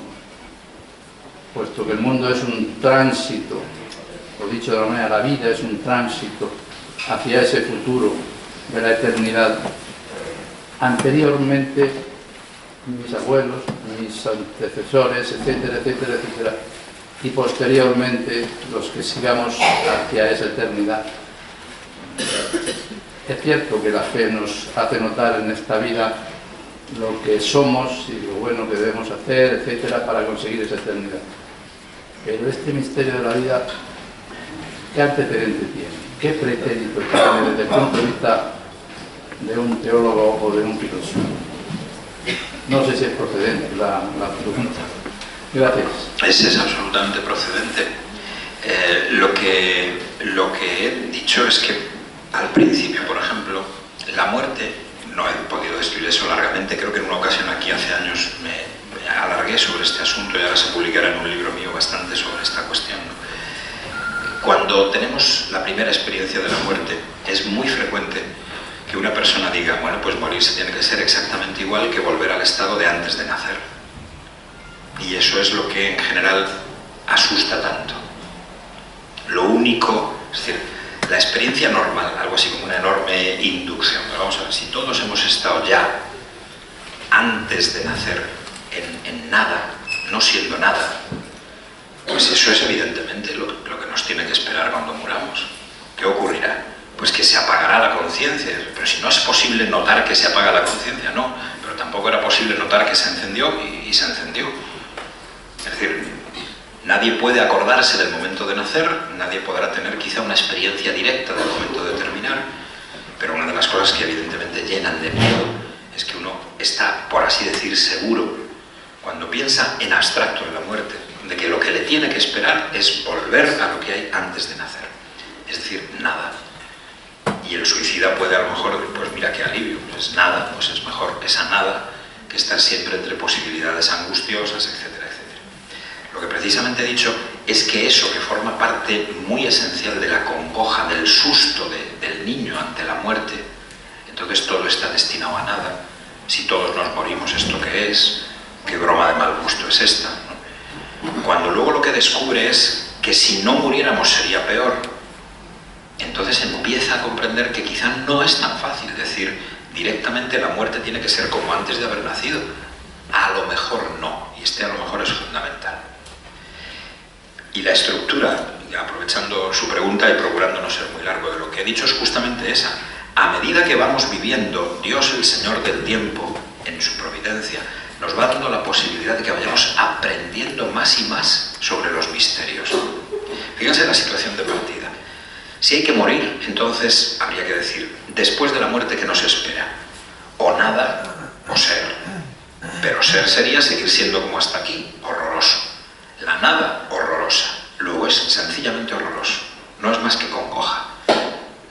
Puesto que el mundo es un tránsito, o dicho de la manera, la vida es un tránsito hacia ese futuro de la eternidad. Anteriormente, mis abuelos, mis antecesores, etcétera, etcétera, etcétera, y posteriormente los que sigamos hacia esa eternidad. Es cierto que la fe nos hace notar en esta vida lo que somos y lo bueno que debemos hacer, etcétera, para conseguir esa eternidad. Pero este misterio de la vida, ¿qué antecedente tiene? ¿Qué pretérito tiene desde el punto de vista de un teólogo o de un filósofo? No sé si es procedente la pregunta. Gracias. Ese es absolutamente procedente. Lo que he dicho es que al principio, por ejemplo, la muerte, no he podido describir eso largamente, creo que en una ocasión aquí hace años me alargué sobre este asunto y ahora se publicará en un libro mío bastante sobre esta cuestión, ¿no? Cuando tenemos la primera experiencia de la muerte, es muy frecuente que una persona diga, bueno, pues morirse tiene que ser exactamente igual que volver al estado de antes de nacer. Y eso es lo que en general asusta tanto. Lo único, es decir, la experiencia normal, algo así como una enorme inducción. Pero vamos a ver, si todos hemos estado ya antes de nacer en nada, no siendo nada, pues eso es evidentemente lo que nos tiene que esperar cuando muramos. ¿Qué ocurrirá? Pues que se apagará la conciencia. Pero si no es posible notar que se apaga la conciencia, no. Pero tampoco era posible notar que se encendió y se encendió. Es decir, nadie puede acordarse del momento de nacer, nadie podrá tener quizá una experiencia directa del momento de terminar, pero una de las cosas que evidentemente llenan de miedo es que uno está, por así decir, seguro, cuando piensa en abstracto en la muerte, de que lo que le tiene que esperar es volver a lo que hay antes de nacer, es decir, nada. Y el suicida puede a lo mejor decir, pues mira qué alivio, pues nada, pues es mejor esa nada que estar siempre entre posibilidades angustiosas, etcétera, etcétera. Lo que precisamente he dicho es que eso que forma parte muy esencial de la congoja, del susto del niño ante la muerte, entonces todo está destinado a nada. Si todos nos morimos, ¿esto qué es? ¿Qué broma de mal gusto es esta? ¿No? Cuando luego lo que descubre es que si no muriéramos sería peor, entonces empieza a comprender que quizá no es tan fácil decir directamente la muerte tiene que ser como antes de haber nacido. A lo mejor no, y este a lo mejor es fundamental. Y la estructura, aprovechando su pregunta y procurando no ser muy largo, de lo que he dicho es justamente esa. A medida que vamos viviendo, Dios, el Señor del tiempo, en su providencia, nos va dando la posibilidad de que vayamos aprendiendo más y más sobre los misterios. Fíjense la situación de partida. Si hay que morir, entonces habría que decir, después de la muerte, ¿qué nos espera? O nada, o ser. Pero ser sería seguir siendo como hasta aquí, horroroso. La nada, horrorosa. Luego es sencillamente horroroso. No es más que congoja.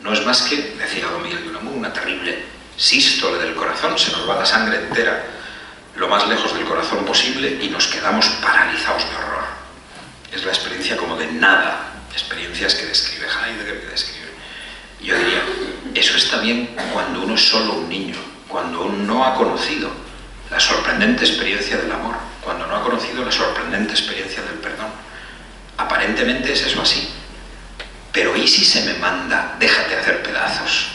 No es más que, decía don Miguel de Unamuno, una terrible sístole del corazón. Se nos va la sangre entera lo más lejos del corazón posible y nos quedamos paralizados de horror. Es la experiencia como de nada. Experiencias que describe Heidegger, que describe. Yo diría, eso está bien cuando uno es solo un niño, cuando uno no ha conocido la sorprendente experiencia del amor, cuando no ha conocido la sorprendente experiencia del perdón. Aparentemente es eso así. Pero ¿y si se me manda, déjate hacer pedazos?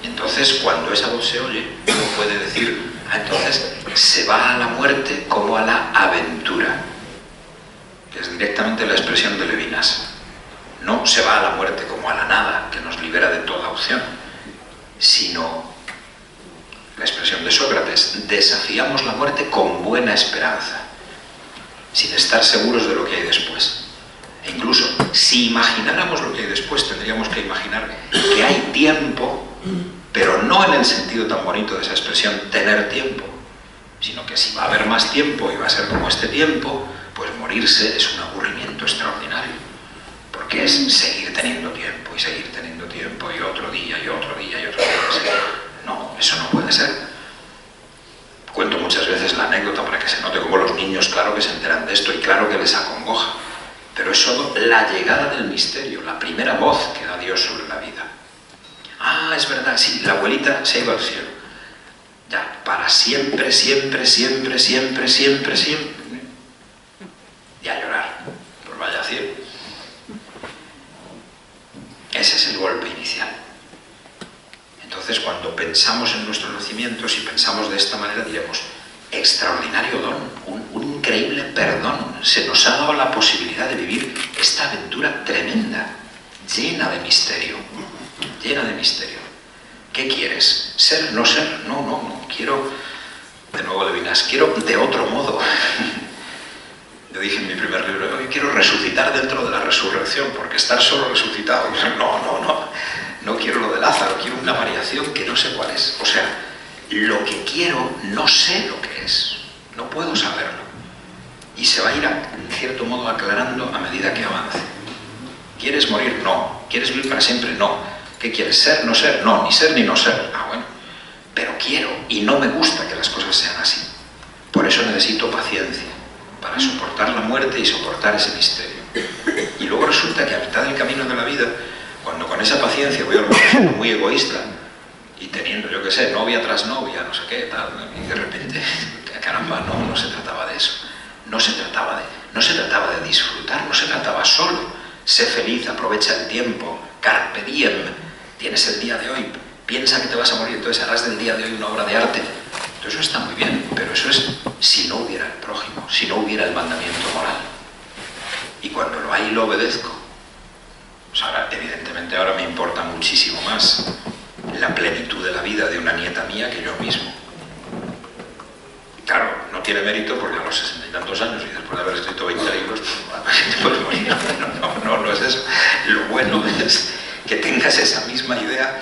Entonces, cuando esa voz se oye, uno puede decir, entonces se va a la muerte como a la aventura, que es directamente la expresión de Levinas. No se va a la muerte como a la nada, que nos libera de toda opción, sino la expresión de Sócrates, desafiamos la muerte con buena esperanza, sin estar seguros de lo que hay después. E incluso, si imagináramos lo que hay después, tendríamos que imaginar que hay tiempo, pero no en el sentido tan bonito de esa expresión, tener tiempo, sino que si va a haber más tiempo y va a ser como este tiempo, pues morirse es un aburrimiento extraordinario, porque es seguir teniendo tiempo y seguir teniendo tiempo y otro día y otro día y otro día. No, eso no puede ser. Cuento muchas veces la anécdota para que se note cómo los niños claro que se enteran de esto y claro que les acongoja, pero es solo la llegada del misterio, la primera voz que da Dios sobre la vida. Ah, es verdad, sí, la abuelita se ha ido al cielo. Ya, para siempre, siempre, siempre, siempre, siempre, siempre. Y a llorar, pues vaya cielo. Ese es el golpe inicial. Entonces, cuando pensamos en nuestro nacimiento, si pensamos de esta manera, diremos, extraordinario don, un increíble perdón. Se nos ha dado la posibilidad de vivir esta aventura tremenda, llena de misterio, llena de misterio. ¿Qué quieres? ¿Ser? ¿No ser? No, no, no. Quiero, de nuevo Levinas, quiero de otro modo. Yo dije en mi primer libro, hoy quiero resucitar dentro de la resurrección, porque estar solo resucitado, no, no, no. No quiero lo de Lázaro, quiero una variación que no sé cuál es. O sea, lo que quiero no sé lo que es, no puedo saberlo. Y se va a ir, en cierto modo, aclarando a medida que avance. ¿Quieres morir? No. ¿Quieres vivir para siempre? No. ¿Qué quieres? ¿Ser? ¿No ser? No, ni ser ni no ser. Ah, bueno. Pero quiero, y no me gusta que las cosas sean así. Por eso necesito paciencia, para soportar la muerte y soportar ese misterio. Y luego resulta que a mitad del camino de la vida, cuando con esa paciencia voy siendo muy egoísta y teniendo, yo qué sé, novia tras novia, no sé qué, tal, y de repente, caramba, no se trataba de eso. No se trataba de disfrutar, no se trataba solo. Sé feliz, aprovecha el tiempo, carpe diem, tienes el día de hoy, piensa que te vas a morir, entonces harás del día de hoy una obra de arte. Entonces eso está muy bien, pero eso es si no hubiera el prójimo, si no hubiera el mandamiento moral. Y cuando lo hay, lo obedezco. Pues ahora, evidentemente, ahora me importa muchísimo más la plenitud de la vida de una nieta mía que yo mismo. Claro, no tiene mérito porque a los 60 y tantos años y después de haber escrito 20 libros, te puedes morir. No es eso. Lo bueno es que tengas esa misma idea.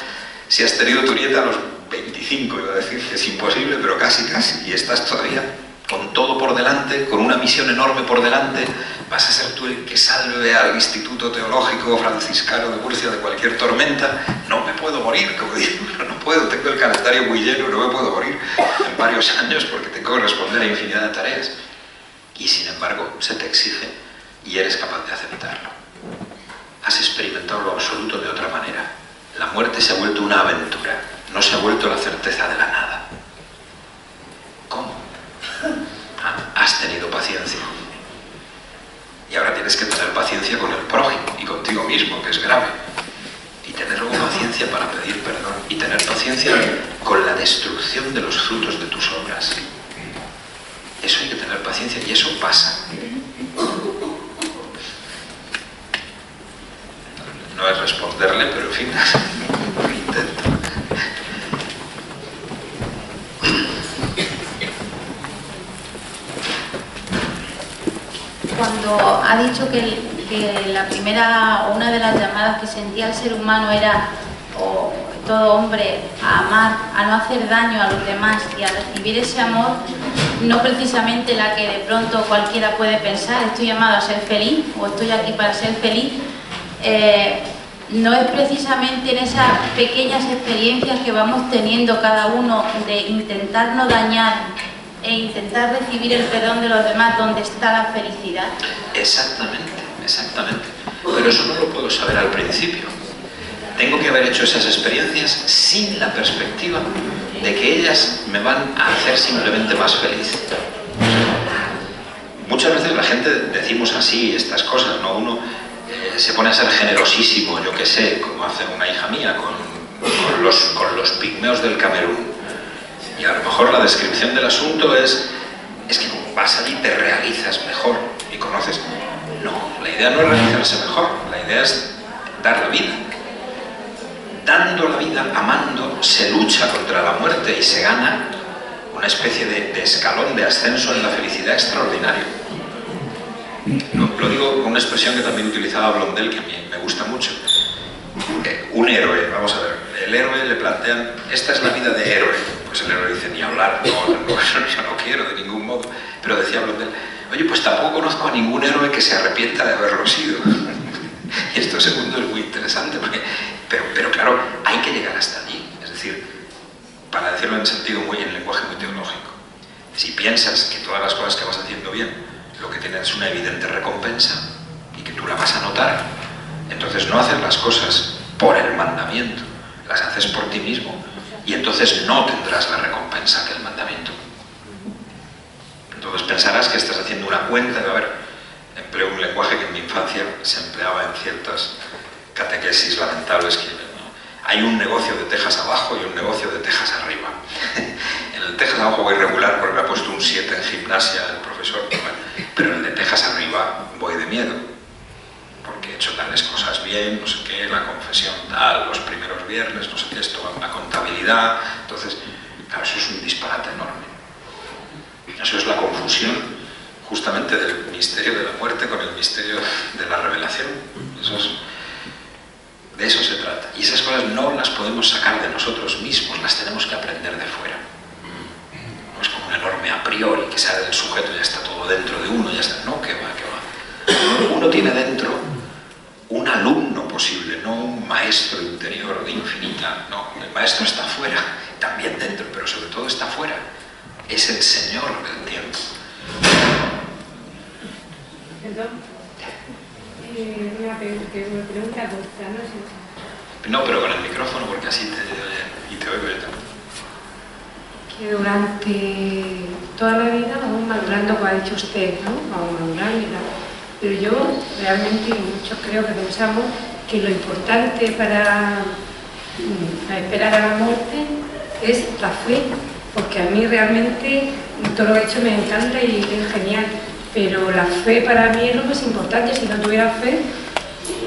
Si has tenido tu nieta a los 25, iba a decir que es imposible, pero casi, y estás todavía con todo por delante, con una misión enorme por delante, vas a ser tú el que salve al Instituto Teológico Franciscano de Murcia de cualquier tormenta. No me puedo morir, como digo, no puedo, tengo el calendario muy lleno, no me puedo morir en varios años porque tengo que responder a infinidad de tareas. Y sin embargo, se te exige y eres capaz de aceptarlo. Has experimentado lo absoluto de otra manera. La muerte se ha vuelto una aventura, no se ha vuelto la certeza de la nada. ¿Cómo? Has tenido paciencia. Y ahora tienes que tener paciencia con el prójimo y contigo mismo, que es grave. Y tener luego paciencia para pedir perdón. Y tener paciencia con la destrucción de los frutos de tus obras. Eso hay que tener paciencia y eso pasa. No no es responderle, pero en fin, intento. Cuando ha dicho que la primera o una de las llamadas que sentía el ser humano era, o todo hombre, a amar, a no hacer daño a los demás y a recibir ese amor, no precisamente la que de pronto cualquiera puede pensar, estoy llamado a ser feliz o estoy aquí para ser feliz, no es precisamente en esas pequeñas experiencias que vamos teniendo cada uno de intentar no dañar e intentar recibir el perdón de los demás donde está la felicidad. Exactamente, exactamente. Pero eso no lo puedo saber al principio. Tengo que haber hecho esas experiencias sin la perspectiva de que ellas me van a hacer simplemente más feliz. Muchas veces la gente decimos así estas cosas, ¿no? Uno se pone a ser generosísimo, yo qué sé, como hace una hija mía con los pigmeos del Camerún. Y a lo mejor la descripción del asunto es que como vas allí te realizas mejor y conoces. No, la idea no es realizarse mejor, la idea es dar la vida. Dando la vida, amando, se lucha contra la muerte y se gana una especie de escalón de ascenso en la felicidad extraordinario. Lo digo con una expresión que también utilizaba Blondel, que a mí me gusta mucho. Un héroe, vamos a ver, el héroe le plantean, esta es la vida de héroe. Pues el héroe dice, ni hablar, yo no quiero de ningún modo. Pero decía Blondel, oye, pues tampoco conozco a ningún héroe que se arrepienta de haberlo sido. Y esto segundo es muy interesante, pero claro, hay que llegar hasta allí. Es decir, para decirlo en lenguaje muy teológico, si piensas que todas las cosas que vas haciendo bien, lo que tienes es una evidente recompensa y que tú la vas a notar, entonces no haces las cosas por el mandamiento, las haces por ti mismo y entonces no tendrás la recompensa que el mandamiento. Entonces pensarás que estás haciendo una cuenta de, a ver, empleo un lenguaje que en mi infancia se empleaba en ciertas catequesis lamentables, que hay un negocio de tejas abajo y un negocio de tejas arriba. En el tejas abajo voy regular porque me ha puesto un 7 en gimnasia el profesor, pero en el de tejas arriba voy de miedo, porque he hecho tales cosas bien, no sé qué, la confesión tal, los primeros viernes, no sé qué, esto, la contabilidad. Entonces, claro, eso es un disparate enorme. Eso es la confusión justamente del misterio de la muerte con el misterio de la revelación. De eso se trata. Y esas cosas no las podemos sacar de nosotros mismos, las tenemos que aprender de fuera. No es como un enorme a priori que sale del sujeto y ya está todo dentro de uno, ya está. No, que va. Uno tiene dentro un alumno posible, no un maestro interior de infinita. No, el maestro está fuera, también dentro, pero sobre todo está fuera. Es el Señor del tiempo. Perdón. Una pregunta vuestra, no sé. No, pero con el micrófono, porque así te oyen y te oigo yo también. Que durante toda la vida vamos madurando, como ha dicho usted, ¿no? Vamos madurando y tal. Pero yo realmente, muchos creo que pensamos que lo importante para esperar a la muerte es la fe, porque a mí realmente todo lo que he hecho me encanta y es genial. Pero la fe para mí es lo más importante. Si no tuviera fe,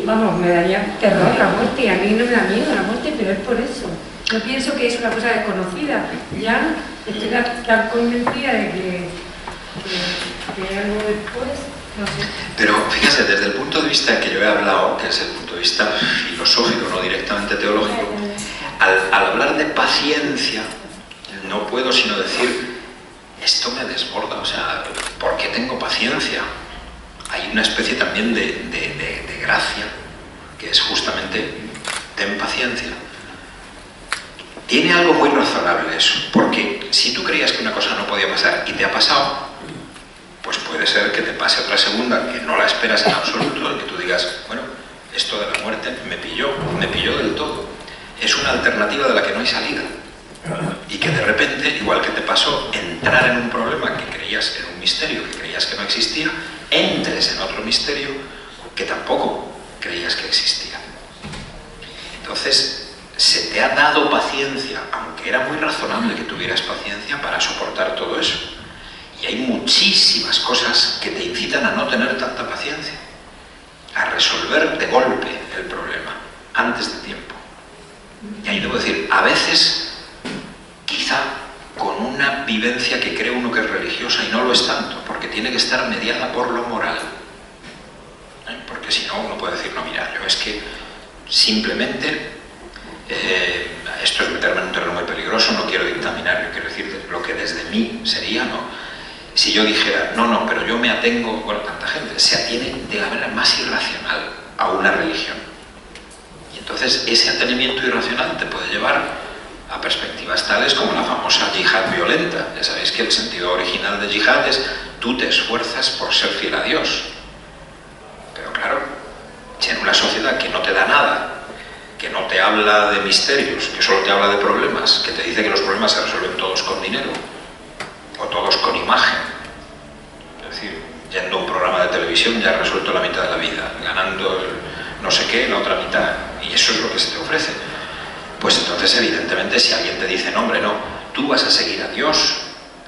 vamos, me daría terror la muerte. Y a mí no me da miedo la muerte, pero es por eso. Yo pienso que es una cosa desconocida. Ya estoy tan convencida de que hay algo después, no sé. Pero fíjese, desde el punto de vista que yo he hablado, que es el punto de vista filosófico, no directamente teológico, al hablar de paciencia, no puedo sino decir, esto me desborda, o sea, ¿por qué tengo paciencia? Hay una especie también de gracia, que es justamente, ten paciencia. Tiene algo muy razonable eso, porque si tú creías que una cosa no podía pasar y te ha pasado, pues puede ser que te pase otra segunda, que no la esperas en absoluto, y que tú digas, bueno, esto de la muerte me pilló del todo. Es una alternativa de la que no hay salida. Y que de repente, igual que te pasó entrar en un problema que creías que era un misterio, que creías que no existía, entres en otro misterio que tampoco creías que existía. Entonces, se te ha dado paciencia, aunque era muy razonable que tuvieras paciencia para soportar todo eso. Y hay muchísimas cosas que te incitan a no tener tanta paciencia, a resolver de golpe el problema. antes de tiempo. Y ahí debo decir, a veces, quizá con una vivencia que cree uno que es religiosa y no lo es tanto, porque tiene que estar mediada por lo moral. Porque si no, uno puede decir, no, mira, yo es que simplemente, esto es meterme en un terreno muy peligroso, no quiero dictaminar, yo quiero decir lo que desde mí sería, ¿no? Si yo dijera, no, pero yo me atengo, bueno, tanta gente se atiene de la manera más irracional a una religión. Y entonces ese atenimiento irracional te puede llevar a perspectivas tales como la famosa yihad violenta. Ya sabéis que el sentido original de yihad es tú te esfuerzas por ser fiel a Dios. Pero claro, si en una sociedad que no te da nada, que no te habla de misterios, que solo te habla de problemas, que te dice que los problemas se resuelven todos con dinero o todos con imagen, es decir, yendo a un programa de televisión ya has resuelto la mitad de la vida, ganando no sé qué, la otra mitad, y eso es lo que se te ofrece. Pues entonces, evidentemente, si alguien te dice, no, hombre, no, tú vas a seguir a Dios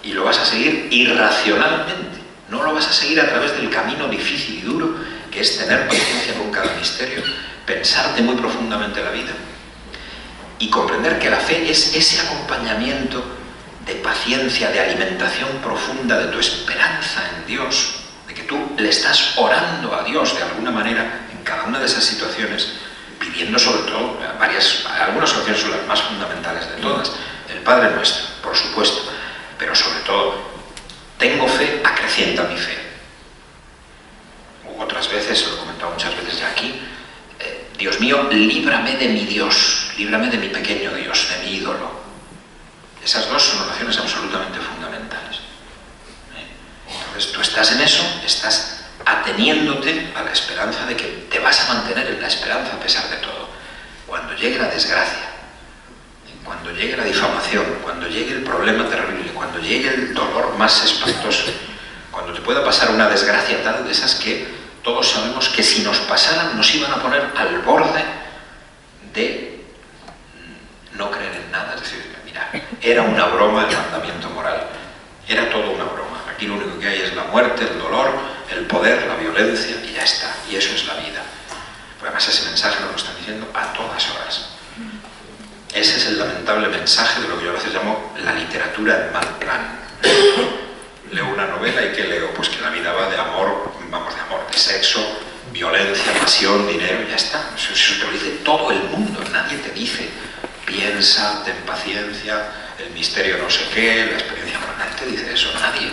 y lo vas a seguir irracionalmente, no lo vas a seguir a través del camino difícil y duro, que es tener paciencia con cada misterio, pensarte muy profundamente la vida y comprender que la fe es ese acompañamiento de paciencia, de alimentación profunda de tu esperanza en Dios, de que tú le estás orando a Dios de alguna manera en cada una de esas situaciones, pidiendo sobre todo algunas oraciones son las más fundamentales de todas, el Padre Nuestro, por supuesto, pero sobre todo, tengo fe, acrecienta mi fe. Otras veces, lo he comentado muchas veces ya aquí, Dios mío, líbrame de mi Dios, líbrame de mi pequeño Dios, de mi ídolo. Esas dos son oraciones absolutamente fundamentales. Entonces tú estás en eso, estás ateniéndote a la esperanza de que te vas a mantener en la esperanza a pesar de todo. Cuando llegue la desgracia, cuando llegue la difamación, cuando llegue el problema terrible, cuando llegue el dolor más espantoso, cuando te pueda pasar una desgracia tal de esas que todos sabemos que si nos pasaran nos iban a poner al borde de no creer en nada, es decir, mira, era una broma el mandamiento moral, era todo una broma, aquí lo único que hay es la muerte, el dolor, el poder, la violencia y ya está, y eso es la vida. Pues además ese mensaje nos lo están diciendo a todas horas. Ese es el lamentable mensaje de lo que yo a veces llamo la literatura en mal plan. Leo una novela y ¿qué leo? Pues que la vida va de amor, de sexo, violencia, pasión, dinero, y ya está. Eso te lo dice todo el mundo, nadie te dice piensa, ten paciencia, el misterio no sé qué, la experiencia moral, nadie te dice eso, nadie.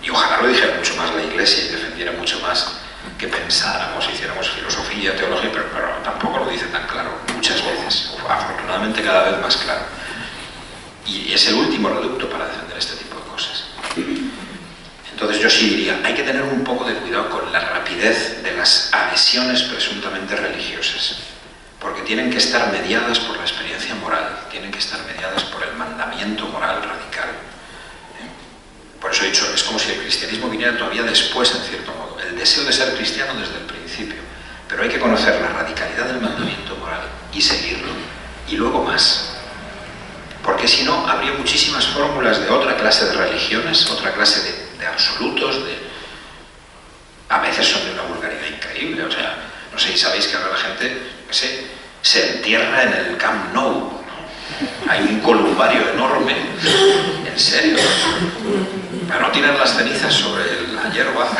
Y ojalá lo dijera mucho más la Iglesia y defendiera mucho más que pensáramos, hiciéramos filosofía, teología, pero tampoco lo dice tan claro, muchas veces, afortunadamente cada vez más claro. Y es el último reducto para defender este tipo de cosas. Entonces yo sí diría, hay que tener un poco de cuidado con la rapidez de las adhesiones presuntamente religiosas, porque tienen que estar mediadas por la experiencia moral, tienen que estar mediadas por el mandamiento moral radical. Por eso he dicho, es como si el cristianismo viniera todavía después, en cierto modo, el deseo de ser cristiano desde el principio, pero hay que conocer la radicalidad del mandamiento moral y seguirlo, y luego más. Porque si no, habría muchísimas fórmulas de otra clase de religiones, otra clase de absolutos, a veces son de una vulgaridad increíble, o sea, no sé si sabéis que ahora la gente se entierra en el Camp Nou, ¿no? Hay un columbario enorme, en serio, para no tirar las cenizas sobre la hierba,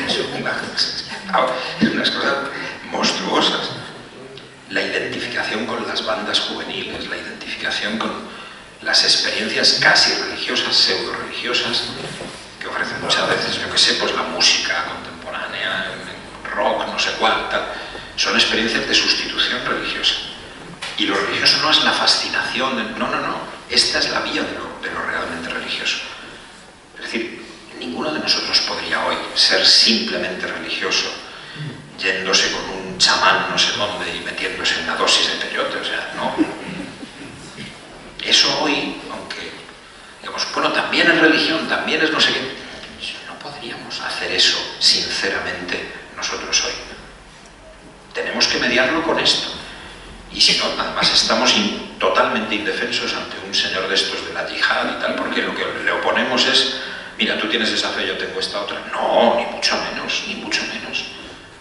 es unas cosas monstruosas. La identificación con las bandas juveniles, la identificación con las experiencias casi religiosas, pseudo-religiosas, que ofrecen muchas veces, yo que sé, pues la música contemporánea, rock, no sé cuál, tal, son experiencias de sustitución religiosa. Y lo religioso no es la fascinación, no, esta es la vía de lo realmente religioso. Es decir, ninguno de nosotros podría hoy ser simplemente religioso, yéndose con un chamán no sé dónde y metiéndose una dosis de peyote, o sea, no. Eso hoy, aunque, digamos, bueno, también es religión, también es no sé qué, no podríamos hacer eso sinceramente nosotros hoy. Tenemos que mediarlo con esto. Y si no, además estamos totalmente indefensos ante un señor de estos de la yihad y tal, porque lo que le oponemos es, mira, tú tienes esa fe, yo tengo esta otra. No, ni mucho menos, ni mucho menos.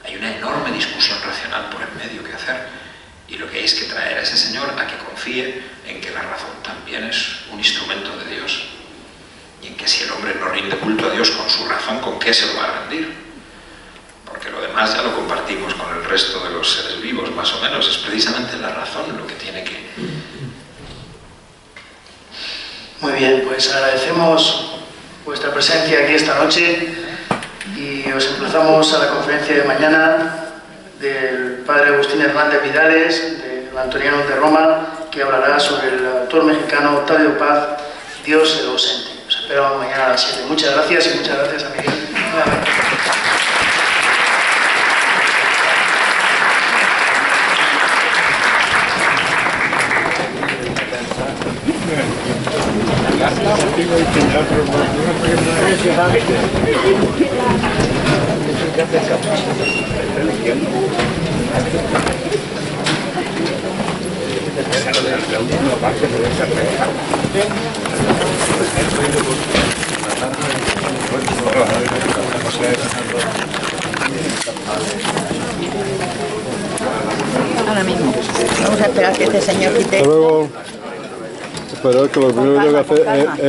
Hay una enorme discusión racional por el medio que hacer. Y tenéis que traer a ese señor a que confíe en que la razón también es un instrumento de Dios. Y en que si el hombre no rinde culto a Dios con su razón, ¿con qué se lo va a rendir? Porque lo demás ya lo compartimos con el resto de los seres vivos, más o menos. Es precisamente la razón lo que tiene que... Muy bien, pues agradecemos vuestra presencia aquí esta noche y os emplazamos a la conferencia de mañana del padre Agustín Hernández Vidales, del Antoniano de Roma, que hablará sobre el autor mexicano Octavio Paz, Dios el ausente. Os esperamos mañana a las 7. Muchas gracias y muchas gracias a Miguel. Ahora mismo. Vamos a esperar que este señor quite. Hasta luego. Pero es que lo primero que tengo que hacer es